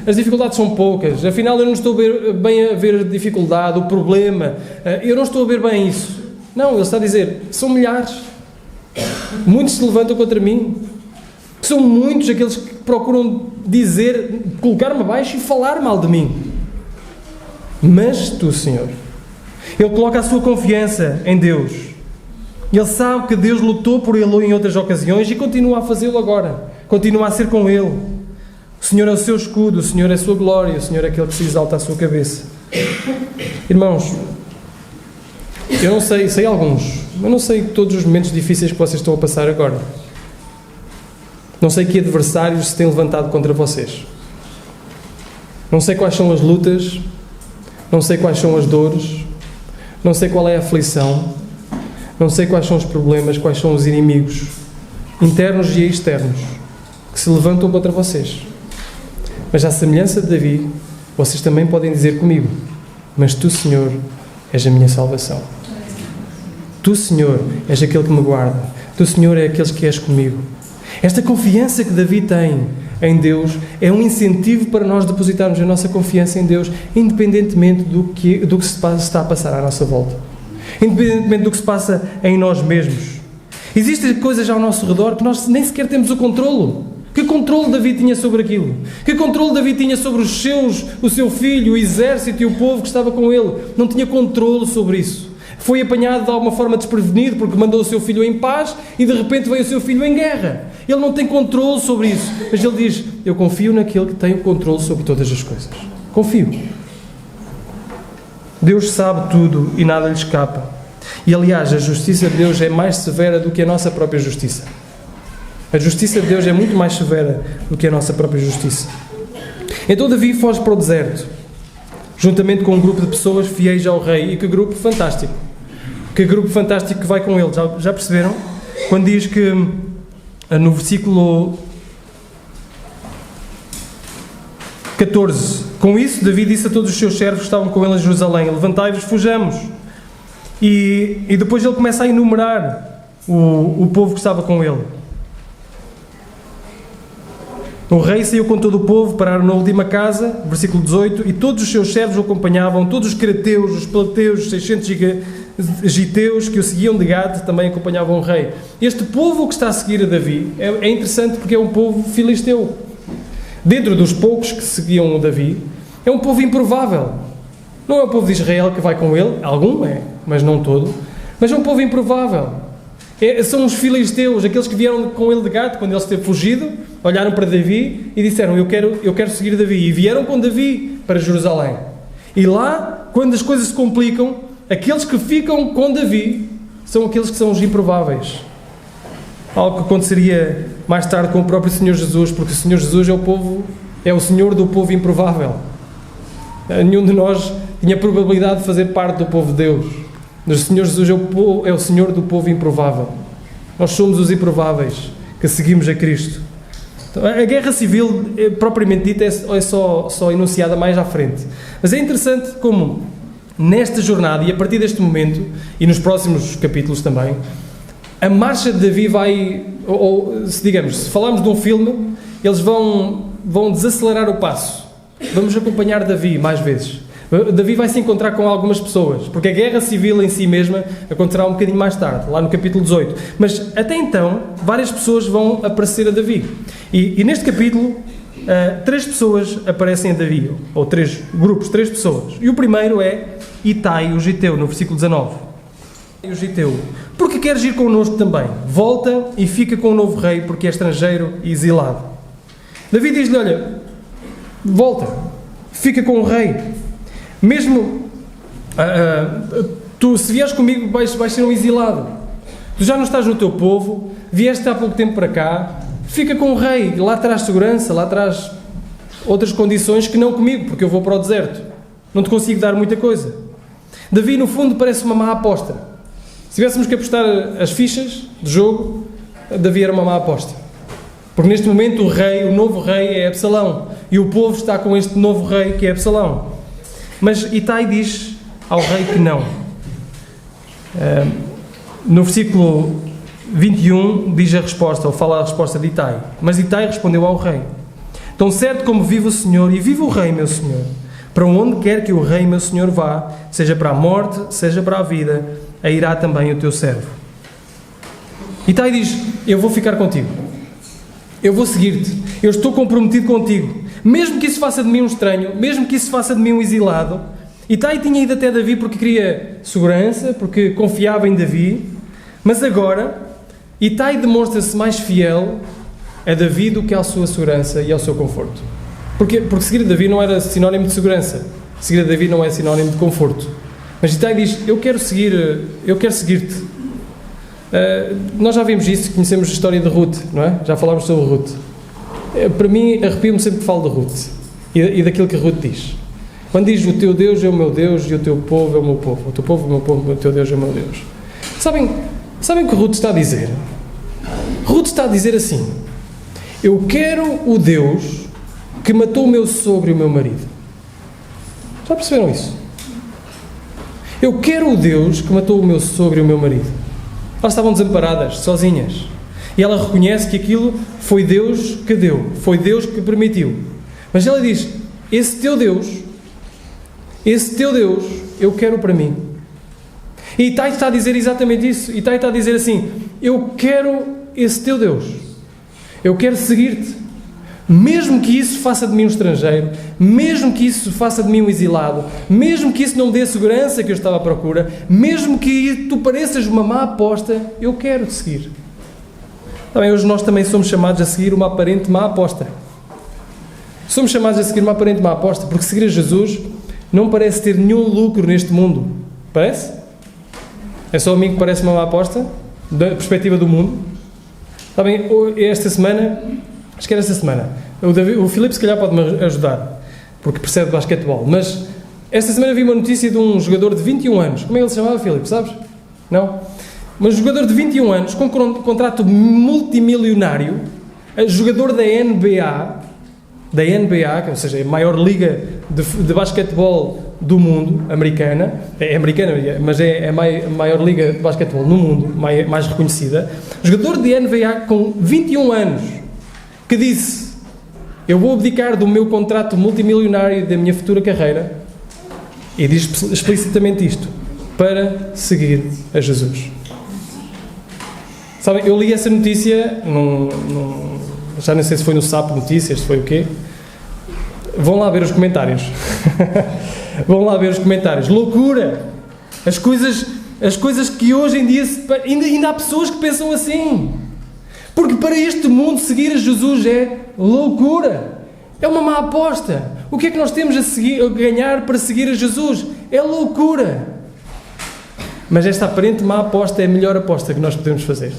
as dificuldades são poucas, afinal eu não estou bem a ver a dificuldade, o problema, eu não estou a ver bem isso. Não, ele está a dizer, são milhares. Muitos se levantam contra mim. São muitos aqueles que procuram dizer, colocar-me abaixo e falar mal de mim. Mas tu, Senhor, ele coloca a sua confiança em Deus. Ele sabe que Deus lutou por ele em outras ocasiões e continua a fazê-lo agora. Continua a ser com ele. O Senhor é o seu escudo, o Senhor é a sua glória, o Senhor é aquele que se exalta à sua cabeça. Irmãos, eu não sei alguns, mas não sei todos os momentos difíceis que vocês estão a passar agora. Não sei que adversários se têm levantado contra vocês. Não sei quais são as lutas, não sei quais são as dores, não sei qual é a aflição, não sei quais são os problemas, quais são os inimigos, internos e externos, que se levantam contra vocês. Mas à semelhança de Davi, vocês também podem dizer comigo, mas tu, Senhor, és a minha salvação. Tu, Senhor, és aquele que me guarda. Tu, Senhor, é aquele que és comigo. Esta confiança que Davi tem em Deus é um incentivo para nós depositarmos a nossa confiança em Deus, independentemente do que se está a passar à nossa volta. Independentemente do que se passa em nós mesmos. Existem coisas ao nosso redor que nós nem sequer temos o controlo. Que controle Davi tinha sobre aquilo? Que controle Davi tinha sobre o seu filho, o exército e o povo que estava com ele? Não tinha controle sobre isso. Foi apanhado de alguma forma desprevenido porque mandou o seu filho em paz e de repente veio o seu filho em guerra. Ele não tem controle sobre isso. Mas ele diz, eu confio naquele que tem o controle sobre todas as coisas. Confio. Deus sabe tudo e nada lhe escapa. E aliás, a justiça de Deus é mais severa do que a nossa própria justiça. A justiça de Deus é muito mais severa do que a nossa própria justiça. Então Davi foge para o deserto, juntamente com um grupo de pessoas fiéis ao rei. E que grupo fantástico! Que grupo fantástico que vai com ele. Já perceberam? Quando diz que no versículo 14, com isso Davi disse a todos os seus servos que estavam com ele em Jerusalém, levantai-vos, fujamos. E depois ele começa a enumerar o povo que estava com ele. O rei saiu com todo o povo, pararam na última casa, versículo 18, e todos os seus servos o acompanhavam, todos os creteus, os peleteus, os 600 giteus que o seguiam de Gade também acompanhavam o rei. Este povo que está a seguir a Davi é interessante porque é um povo filisteu. Dentro dos poucos que seguiam o Davi, é um povo improvável. Não é o povo de Israel que vai com ele, algum é, mas não todo, mas é um povo improvável. São os filisteus, aqueles que vieram com ele de Gade, quando ele esteve fugido, olharam para Davi e disseram, eu quero seguir Davi. E vieram com Davi para Jerusalém. E lá, quando as coisas se complicam, aqueles que ficam com Davi são aqueles que são os improváveis. Algo que aconteceria mais tarde com o próprio Senhor Jesus, porque o Senhor Jesus é o Senhor do povo improvável. Nenhum de nós tinha probabilidade de fazer parte do povo de Deus. Mas o Senhor Jesus é o Senhor do povo improvável. Nós somos os improváveis que seguimos a Cristo. Então, a guerra civil, propriamente dita, é só enunciada mais à frente. Mas é interessante como, nesta jornada, e a partir deste momento, e nos próximos capítulos também, a marcha de Davi vai, se falarmos de um filme, eles vão desacelerar o passo. Vamos acompanhar Davi mais vezes. Davi vai se encontrar com algumas pessoas, porque a guerra civil em si mesma acontecerá um bocadinho mais tarde, lá no capítulo 18. Mas até então, várias pessoas vão aparecer a Davi. E neste capítulo, 3 pessoas aparecem a Davi, ou 3 grupos, 3 pessoas. E o primeiro é Itai, o giteu, no versículo 19. O giteu, porque queres ir connosco também? Volta e fica com o novo rei, porque é estrangeiro e exilado. Davi diz-lhe, olha, volta, fica com o rei. Mesmo, tu se vieres comigo vais ser um exilado. Tu já não estás no teu povo, vieste há pouco tempo para cá, fica com o rei, lá traz segurança, lá traz outras condições que não comigo, porque eu vou para o deserto. Não te consigo dar muita coisa. Davi, no fundo, parece uma má aposta. Se tivéssemos que apostar as fichas de jogo, Davi era uma má aposta. Porque neste momento o novo rei é Absalão, e o povo está com este novo rei que é Absalão. Mas Itai diz ao rei que não. No versículo 21 diz a resposta, ou fala a resposta de Itai. Mas Itai respondeu ao rei: tão certo como vive o Senhor e vive o rei, meu senhor, para onde quer que o rei, meu senhor, vá, seja para a morte, seja para a vida, aí irá também o teu servo. Itai diz: eu vou ficar contigo, eu vou seguir-te, eu estou comprometido contigo, mesmo que isso faça de mim um estranho, mesmo que isso faça de mim um exilado. Itai tinha ido até Davi porque queria segurança, porque confiava em Davi, mas agora Itai demonstra-se mais fiel a Davi do que à sua segurança e ao seu conforto. Porque seguir a Davi não era sinónimo de segurança, seguir a Davi não é sinónimo de conforto. Mas Itai diz: eu quero seguir-te. Nós já vimos isso, conhecemos a história de Ruth, não é? Já falámos sobre Ruth. Para mim, arrepio-me sempre que falo de Ruth e daquilo que Ruth diz. Quando diz: o teu Deus é o meu Deus e o teu povo é o meu povo, o teu povo é o meu povo, o teu Deus é o meu Deus. Sabem o que Ruth está a dizer? Ruth está a dizer assim: eu quero o Deus que matou o meu sogro e o meu marido. Já perceberam isso? Eu quero o Deus que matou o meu sogro e o meu marido. Elas estavam desamparadas, sozinhas. E ela reconhece que aquilo foi Deus que deu, foi Deus que permitiu. Mas ela diz: esse teu Deus, eu quero para mim. E Itai está a dizer exatamente isso. Itai está a dizer assim: eu quero esse teu Deus, eu quero seguir-te, mesmo que isso faça de mim um estrangeiro, mesmo que isso faça de mim um exilado, mesmo que isso não me dê a segurança que eu estava à procura, mesmo que tu pareças uma má aposta, eu quero te seguir. Também hoje nós também somos chamados a seguir uma aparente má aposta. Somos chamados a seguir uma aparente má aposta, porque seguir a Jesus não parece ter nenhum lucro neste mundo. Parece? É só a mim que parece uma má aposta, da perspectiva do mundo. Está bem, esta semana, acho que era esta semana, o Filipe se calhar pode-me ajudar, porque percebe basquetebol, mas esta semana vi uma notícia de um jogador de 21 anos. Como é que ele se chamava, Filipe, sabes? Não? Mas um jogador de 21 anos, com um contrato multimilionário, jogador da NBA, ou seja, a maior liga de basquetebol do mundo, americana, mas é a maior liga de basquetebol no mundo, mais reconhecida. Jogador de NBA com 21 anos, que disse: eu vou abdicar do meu contrato multimilionário da minha futura carreira, e diz explicitamente isto, para seguir a Jesus. Sabem, eu li essa notícia, já não sei se foi no SAP Notícias, se foi o quê. Vão lá ver os comentários. Vão lá ver os comentários. Loucura! As coisas que hoje em dia ainda há pessoas que pensam assim. Porque para este mundo seguir a Jesus é loucura. É uma má aposta. O que é que nós temos a ganhar para seguir a Jesus? É loucura. Mas esta aparente má aposta é a melhor aposta que nós podemos fazer.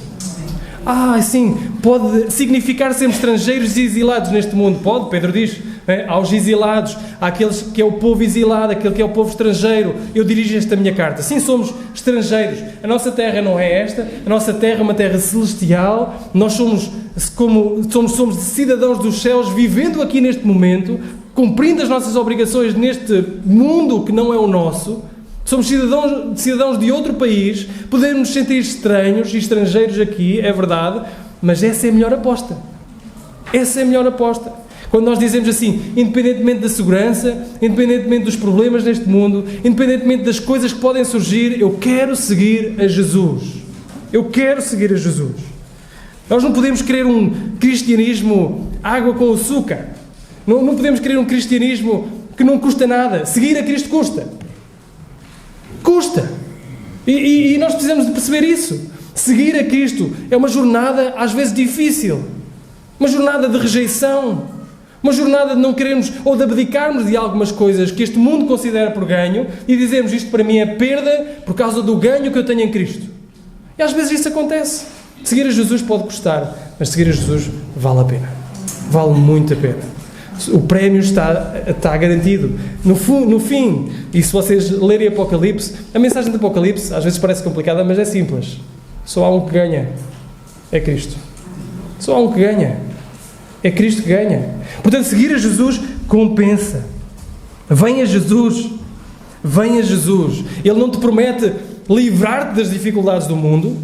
Sim, pode significar sermos estrangeiros e exilados neste mundo. Pode, Pedro diz, aos exilados, àqueles que é o povo exilado, aquele que é o povo estrangeiro. Eu dirijo esta minha carta. Sim, somos estrangeiros. A nossa terra não é esta. A nossa terra é uma terra celestial. Nós somos cidadãos dos céus, vivendo aqui neste momento, cumprindo as nossas obrigações neste mundo que não é o nosso. Somos cidadãos de outro país, podemos nos sentir estranhos e estrangeiros aqui, é verdade, mas essa é a melhor aposta. Essa é a melhor aposta. Quando nós dizemos assim, independentemente da segurança, independentemente dos problemas neste mundo, independentemente das coisas que podem surgir, eu quero seguir a Jesus. Eu quero seguir a Jesus. Nós não podemos querer um cristianismo água com açúcar. Não podemos querer um cristianismo que não custa nada. Seguir a Cristo custa. Custa. E nós precisamos de perceber isso. Seguir a Cristo é uma jornada às vezes difícil. Uma jornada de rejeição. Uma jornada de não querermos ou de abdicarmos de algumas coisas que este mundo considera por ganho e dizermos: isto para mim é perda por causa do ganho que eu tenho em Cristo. E às vezes isso acontece. Seguir a Jesus pode custar, mas seguir a Jesus vale a pena. Vale muito a pena. O prémio está garantido. No fim, e se vocês lerem Apocalipse, a mensagem de Apocalipse às vezes parece complicada, mas é simples. Só há um que ganha. É Cristo. Só há um que ganha. É Cristo que ganha. Portanto, seguir a Jesus compensa. Venha Jesus. Venha Jesus. Ele não te promete livrar-te das dificuldades do mundo.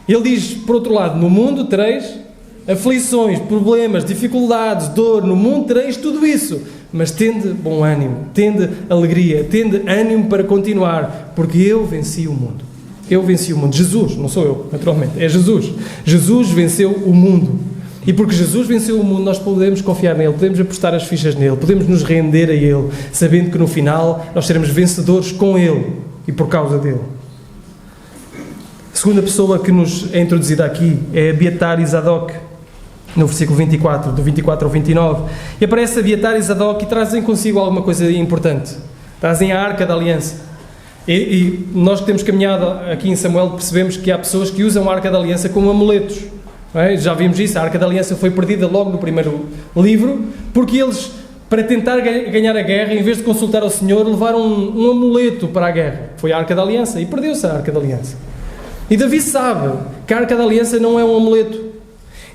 Ele diz, por outro lado, no mundo tereis aflições, problemas, dificuldades, dor, no mundo tereis tudo isso. Mas tende bom ânimo, tende alegria, tende ânimo para continuar, porque eu venci o mundo. Eu venci o mundo. Jesus, não sou eu, naturalmente, é Jesus. Jesus venceu o mundo. E porque Jesus venceu o mundo, nós podemos confiar nele, podemos apostar as fichas nele, podemos nos render a ele, sabendo que no final nós seremos vencedores com ele e por causa dele. A segunda pessoa que nos é introduzida aqui é Abiatar e Zadok, no versículo 24, do 24 ao 29. E aparece Abiatar e Zadok e trazem consigo alguma coisa importante. Trazem a Arca da Aliança. E nós que temos caminhado aqui em Samuel percebemos que há pessoas que usam a Arca da Aliança como amuletos. Não é? Já vimos isso, a Arca da Aliança foi perdida logo no primeiro livro, porque eles, para tentar ganhar a guerra, em vez de consultar ao Senhor, levaram um amuleto para a guerra. Foi a Arca da Aliança e perdeu-se a Arca da Aliança. E Davi sabe que a Arca da Aliança não é um amuleto.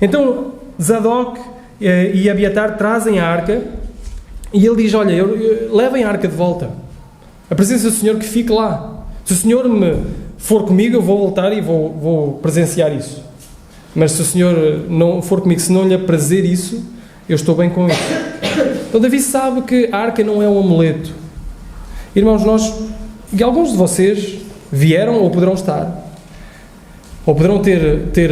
Então Zadok e Abiatar trazem a Arca e ele diz, olha, levem a Arca de volta. A presença do Senhor que fique lá. Se o Senhor me for comigo, eu vou voltar e vou presenciar isso. Mas se o Senhor não for comigo, se não lhe aprazer isso, eu estou bem com isso. Então Davi sabe que a Arca não é um amuleto. Irmãos, alguns de vocês vieram ou poderão estar, ou poderão ter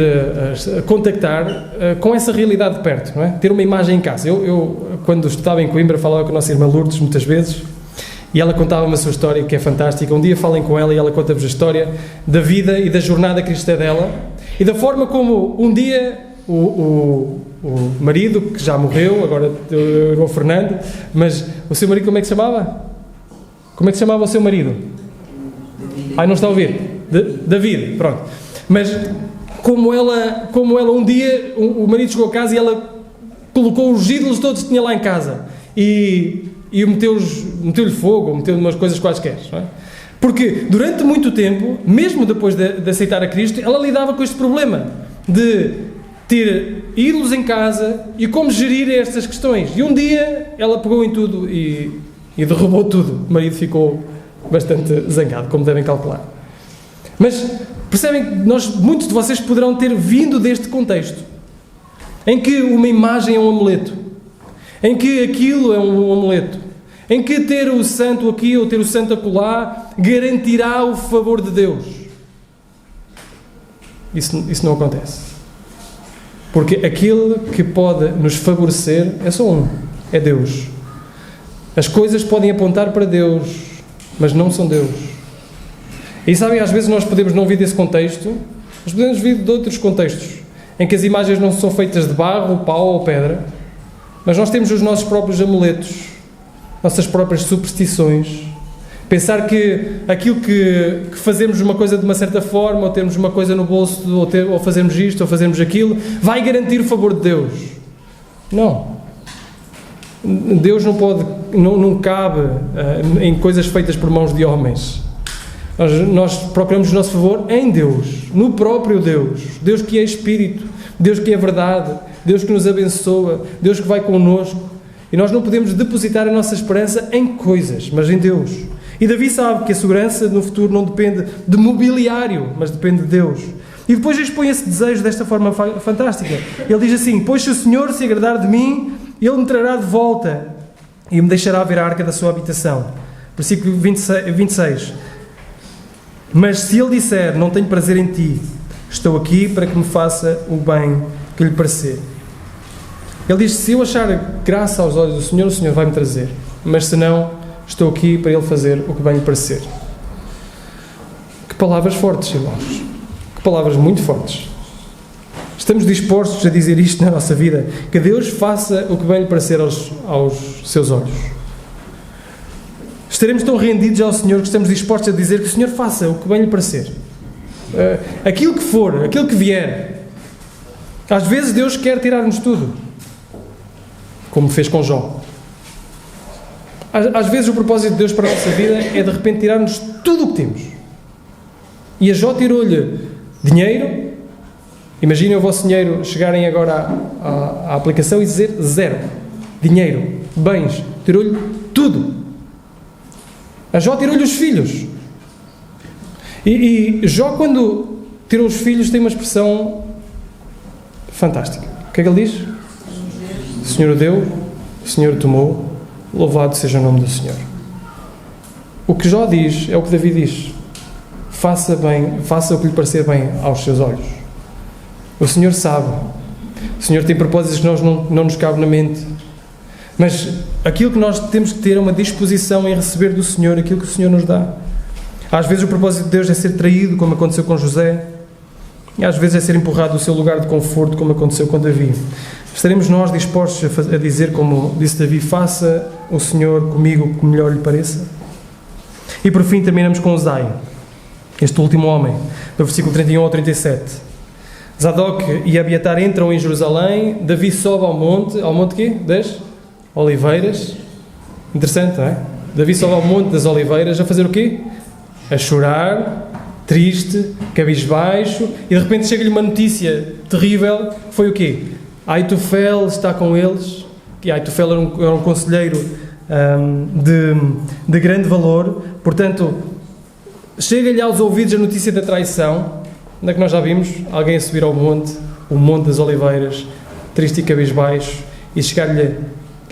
a contactar com essa realidade de perto, não é? Ter uma imagem em casa. Eu, quando estava em Coimbra, falava com a nossa irmã Lourdes muitas vezes, e ela contava-me a sua história, que é fantástica. Um dia falem com ela e ela conta-vos a história da vida e da jornada cristã dela, e da forma como um dia o marido, que já morreu, agora o Fernando, mas o seu marido como é que se chamava? Como é que se chamava o seu marido? Ai, não está a ouvir? David, pronto. Mas como ela um dia, o marido chegou a casa e ela colocou os ídolos todos que tinha lá em casa e meteu-lhe fogo, ou meteu-lhe umas coisas quaisquer, não é? Porque durante muito tempo, mesmo depois de aceitar a Cristo, ela lidava com este problema de ter ídolos em casa e como gerir estas questões. E um dia ela pegou em tudo e derrubou tudo. O marido ficou bastante zangado, como devem calcular. Mas percebem que muitos de vocês poderão ter vindo deste contexto, em que uma imagem é um amuleto, em que aquilo é um amuleto, em que ter o santo aqui ou ter o santo acolá garantirá o favor de Deus. Isso não acontece. Porque aquele que pode nos favorecer é só um, é Deus. As coisas podem apontar para Deus, mas não são Deus. E sabem, às vezes nós podemos não vir desse contexto, mas podemos vir de outros contextos, em que as imagens não são feitas de barro, pau ou pedra, mas nós temos os nossos próprios amuletos, nossas próprias superstições. Pensar que aquilo que fazemos uma coisa de uma certa forma, ou termos uma coisa no bolso, ou fazermos isto, ou fazermos aquilo, vai garantir o favor de Deus. Não. Deus não pode, não cabe em coisas feitas por mãos de homens. Nós procuramos o nosso favor em Deus, no próprio Deus. Deus que é Espírito, Deus que é verdade, Deus que nos abençoa, Deus que vai connosco. E nós não podemos depositar a nossa esperança em coisas, mas em Deus. E Davi sabe que a segurança no futuro não depende de mobiliário, mas depende de Deus. E depois expõe esse desejo desta forma fantástica. Ele diz assim: pois se o Senhor se agradar de mim, Ele me trará de volta e me deixará ver a arca da sua habitação. Versículo 26. Mas se Ele disser, não tenho prazer em ti, estou aqui para que me faça o bem que lhe parecer. Ele diz, se eu achar graça aos olhos do Senhor, o Senhor vai-me trazer. Mas se não, estou aqui para Ele fazer o que bem lhe parecer. Que palavras fortes, irmãos. Que palavras muito fortes. Estamos dispostos a dizer isto na nossa vida. Que Deus faça o que bem lhe parecer aos seus olhos. Estaremos tão rendidos ao Senhor que estamos dispostos a dizer que o Senhor faça o que bem lhe parecer. Aquilo que for, aquilo que vier. Às vezes Deus quer tirar-nos tudo. Como fez com Jó. Às vezes o propósito de Deus para a nossa vida é de repente tirar-nos tudo o que temos. E a Jó tirou-lhe dinheiro. Imaginem o vosso dinheiro chegarem agora à aplicação e dizer zero. Dinheiro, bens, tirou-lhe tudo. A Jó tirou-lhe os filhos. E Jó, quando tirou os filhos, tem uma expressão fantástica. O que é que ele diz? O Senhor o deu, o Senhor o tomou, louvado seja o nome do Senhor. O que Jó diz é o que Davi diz. Faça o que lhe parecer bem aos seus olhos. O Senhor sabe. O Senhor tem propósitos que nós não nos cabe na mente. Mas aquilo que nós temos que ter é uma disposição em receber do Senhor aquilo que o Senhor nos dá. Às vezes o propósito de Deus é ser traído, como aconteceu com José. E às vezes é ser empurrado do seu lugar de conforto, como aconteceu com Davi. Estaremos nós dispostos a dizer, como disse Davi, faça o Senhor comigo o que melhor lhe pareça? E por fim terminamos com Uzai, este último homem, do versículo 31 ao 37. Zadok e Abiatar entram em Jerusalém, Davi sobe ao monte quê? Das Oliveiras. Interessante, não é? Davi sobe ao monte das Oliveiras a fazer o quê? A chorar, triste, cabisbaixo, e de repente chega-lhe uma notícia terrível. Foi o quê? Aitofel está com eles, que Aitofel era um conselheiro de grande valor. Portanto, chega-lhe aos ouvidos a notícia da traição, onde é que nós já vimos alguém a subir ao monte, o Monte das Oliveiras, triste e cabisbaixo, e chegar-lhe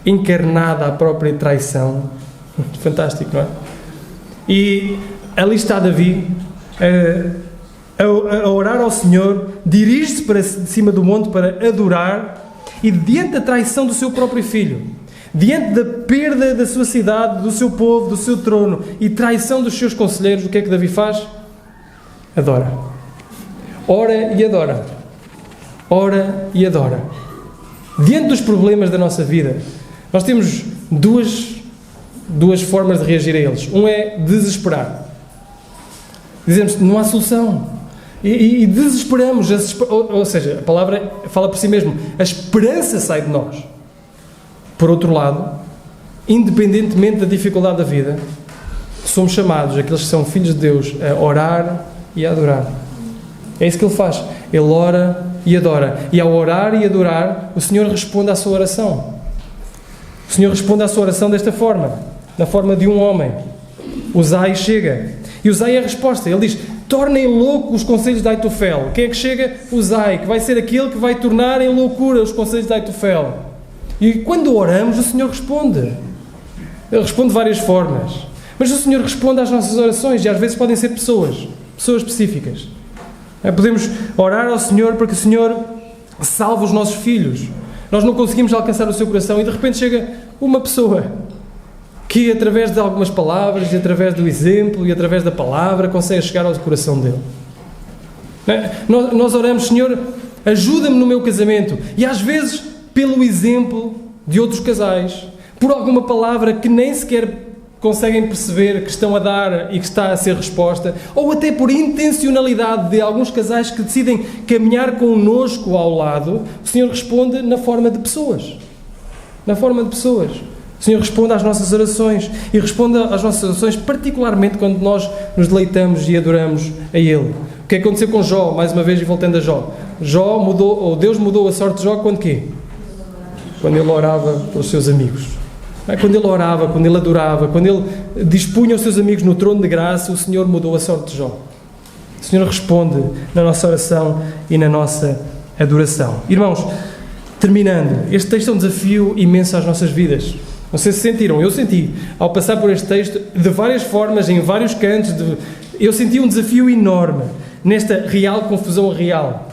encarnada a própria traição. Fantástico, não é? E ali está Davi a orar ao Senhor, dirige-se para cima do monte para adorar, e diante da traição do seu próprio filho, diante da perda da sua cidade, do seu povo, do seu trono e traição dos seus conselheiros, o que é que Davi faz? Adora. Ora e adora. Ora e adora. Diante dos problemas da nossa vida, nós temos duas formas de reagir a eles. Um é desesperar. Dizemos, não há solução. E desesperamos. Ou seja, a palavra fala por si mesmo. A esperança sai de nós. Por outro lado, independentemente da dificuldade da vida, somos chamados, aqueles que são filhos de Deus, a orar e a adorar. É isso que Ele faz. Ele ora e adora. E ao orar e adorar, o Senhor responde à sua oração. O Senhor responde à sua oração desta forma, na forma de um homem. Uzai chega. E Uzai é a resposta. Ele diz, tornem louco os conselhos de Aitofel. Quem é que chega? Uzai, que vai ser aquele que vai tornar em loucura os conselhos de Aitofel. E quando oramos, o Senhor responde. Ele responde de várias formas. Mas o Senhor responde às nossas orações, e às vezes podem ser pessoas específicas. Podemos orar ao Senhor para que o Senhor salve os nossos filhos. Nós não conseguimos alcançar o seu coração e de repente chega uma pessoa que, através de algumas palavras, e através do exemplo, e através da palavra, consegue chegar ao coração dele. Nós oramos, Senhor, ajuda-me no meu casamento. E às vezes, pelo exemplo de outros casais, por alguma palavra que nem sequer conseguem perceber que estão a dar e que está a ser resposta, ou até por intencionalidade de alguns casais que decidem caminhar connosco ao lado, o Senhor responde na forma de pessoas. Na forma de pessoas. O Senhor responde às nossas orações, e responde às nossas orações particularmente quando nós nos deleitamos e adoramos a Ele. O que aconteceu com Jó, mais uma vez, e voltando a Jó? Deus mudou a sorte de Jó quando quê? Quando ele orava pelos seus amigos. Quando ele orava, quando ele adorava, quando ele dispunha os seus amigos no trono de graça, o Senhor mudou a sorte de Jó. O Senhor responde na nossa oração e na nossa adoração. Irmãos, terminando, este texto é um desafio imenso às nossas vidas. Não sei se sentiram, eu senti, ao passar por este texto, de várias formas, em vários cantos, eu senti um desafio enorme, nesta real confusão real.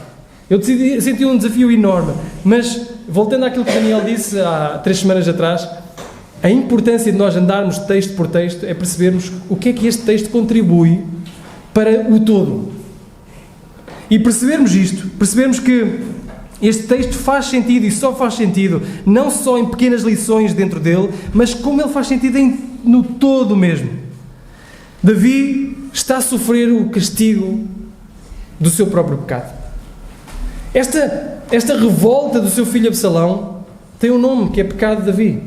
Eu senti um desafio enorme, mas, voltando àquilo que Daniel disse há 3 semanas atrás, a importância de nós andarmos texto por texto é percebermos o que é que este texto contribui para o todo. E percebermos isto, percebermos que este texto faz sentido, e só faz sentido, não só em pequenas lições dentro dele, mas como ele faz sentido no todo mesmo. Davi está a sofrer o castigo do seu próprio pecado. Esta revolta do seu filho Absalão tem um nome, que é pecado de Davi.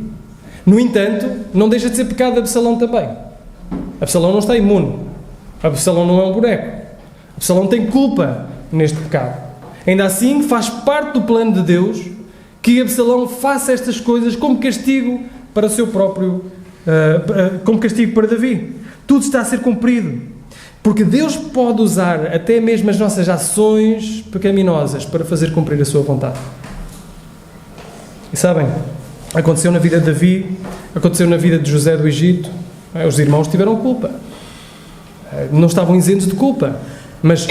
No entanto, não deixa de ser pecado de Absalão também. Absalão não está imune. Absalão não é um boneco. Absalão tem culpa neste pecado. Ainda assim, faz parte do plano de Deus que Absalão faça estas coisas como castigo para o seu próprio, como castigo para Davi. Tudo está a ser cumprido. Porque Deus pode usar até mesmo as nossas ações pecaminosas para fazer cumprir a sua vontade. E sabem, aconteceu na vida de Davi, aconteceu na vida de José do Egito. Os irmãos tiveram culpa. Não estavam isentos de culpa. Mas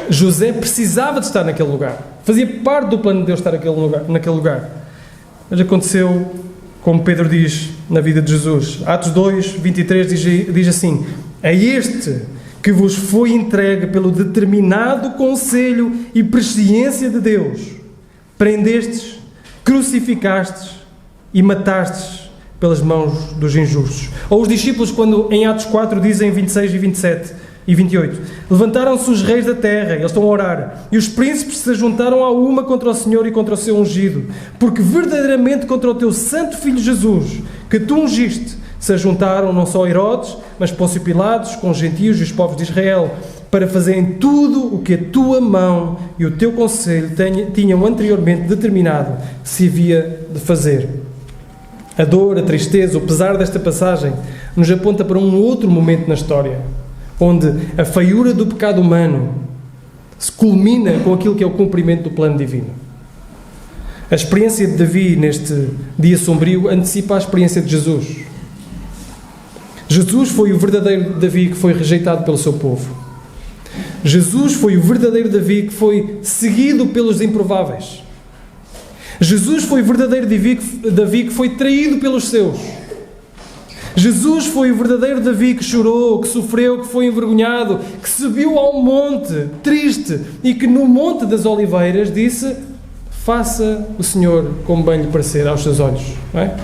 José precisava de estar naquele lugar. Fazia parte do plano de Deus estar naquele lugar. Mas aconteceu, como Pedro diz na vida de Jesus. Atos 2, 23 diz assim: é este que vos foi entregue pelo determinado conselho e presciência de Deus. Prendestes, crucificastes e matastes pelas mãos dos injustos. Ou os discípulos, quando em Atos 4 dizem 26 e 27 e 28, levantaram-se os reis da terra, eles estão a orar, e os príncipes se juntaram a uma contra o Senhor e contra o seu ungido, porque verdadeiramente contra o teu santo filho Jesus, que tu ungiste, se juntaram não só Herodes, mas Pôncio Pilatos, com os gentios e os povos de Israel, para fazerem tudo o que a tua mão e o teu conselho tinham anteriormente determinado que se havia de fazer. A dor, a tristeza, o pesar desta passagem nos aponta para um outro momento na história, onde a feiura do pecado humano se culmina com aquilo que é o cumprimento do plano divino. A experiência de Davi neste dia sombrio antecipa a experiência de Jesus. Jesus foi o verdadeiro Davi que foi rejeitado pelo seu povo. Jesus foi o verdadeiro Davi que foi seguido pelos improváveis. Jesus foi o verdadeiro Davi que foi traído pelos seus. Jesus foi o verdadeiro Davi que chorou, que sofreu, que foi envergonhado, que subiu ao monte triste e que no Monte das Oliveiras disse: faça o Senhor como bem lhe parecer aos seus olhos. Não é?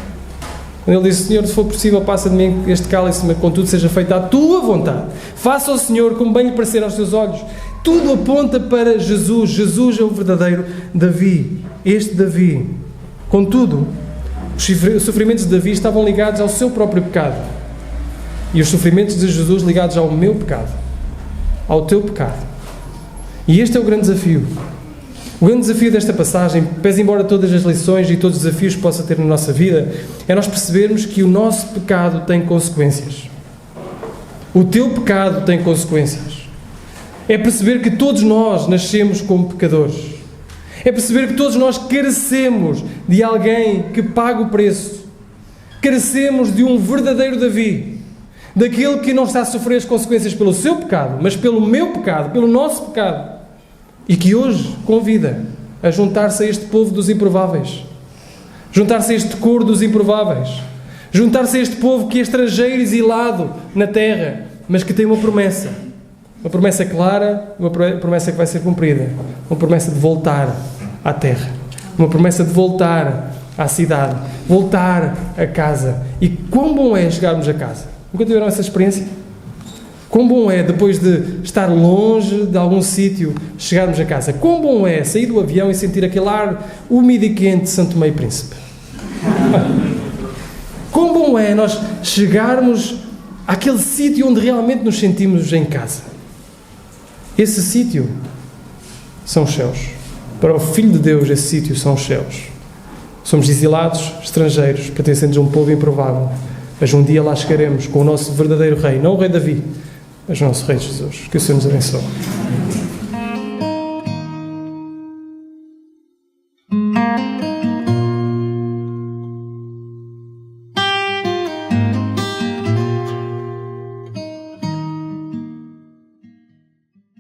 Quando ele disse: Senhor, se for possível, passa de mim este cálice, mas contudo seja feita a tua vontade. Faça ao Senhor como bem lhe parecer aos seus olhos. Tudo aponta para Jesus. Jesus é o verdadeiro Davi. Este Davi. Contudo, os sofrimentos de Davi estavam ligados ao seu próprio pecado. E os sofrimentos de Jesus ligados ao meu pecado. Ao teu pecado. E este é o grande desafio. O grande desafio desta passagem, pese embora todas as lições e todos os desafios que possa ter na nossa vida, é nós percebermos que o nosso pecado tem consequências. O teu pecado tem consequências. É perceber que todos nós nascemos como pecadores. É perceber que todos nós carecemos de alguém que paga o preço. Carecemos de um verdadeiro Davi. Daquele que não está a sofrer as consequências pelo seu pecado, mas pelo meu pecado, pelo nosso pecado. E que hoje convida a juntar-se a este povo dos improváveis. Juntar-se a este coro dos improváveis. Juntar-se a este povo que é estrangeiro, exilado na terra, mas que tem uma promessa. Uma promessa clara, uma promessa que vai ser cumprida. Uma promessa de voltar à terra. Uma promessa de voltar à cidade. Voltar a casa. E quão bom é chegarmos a casa? Nunca tiveram essa experiência? Quão bom é, depois de estar longe de algum sítio, chegarmos a casa? Quão bom é sair do avião e sentir aquele ar úmido e quente de Santo Tomé e Príncipe? Quão bom é nós chegarmos àquele sítio onde realmente nos sentimos em casa? Esse sítio são os céus. Para o Filho de Deus, esse sítio são os céus. Somos exilados, estrangeiros, pertencentes a um povo improvável. Mas um dia lá chegaremos com o nosso verdadeiro Rei, não o Rei Davi, mas o nosso Rei Jesus. Que o Senhor nos abençoe.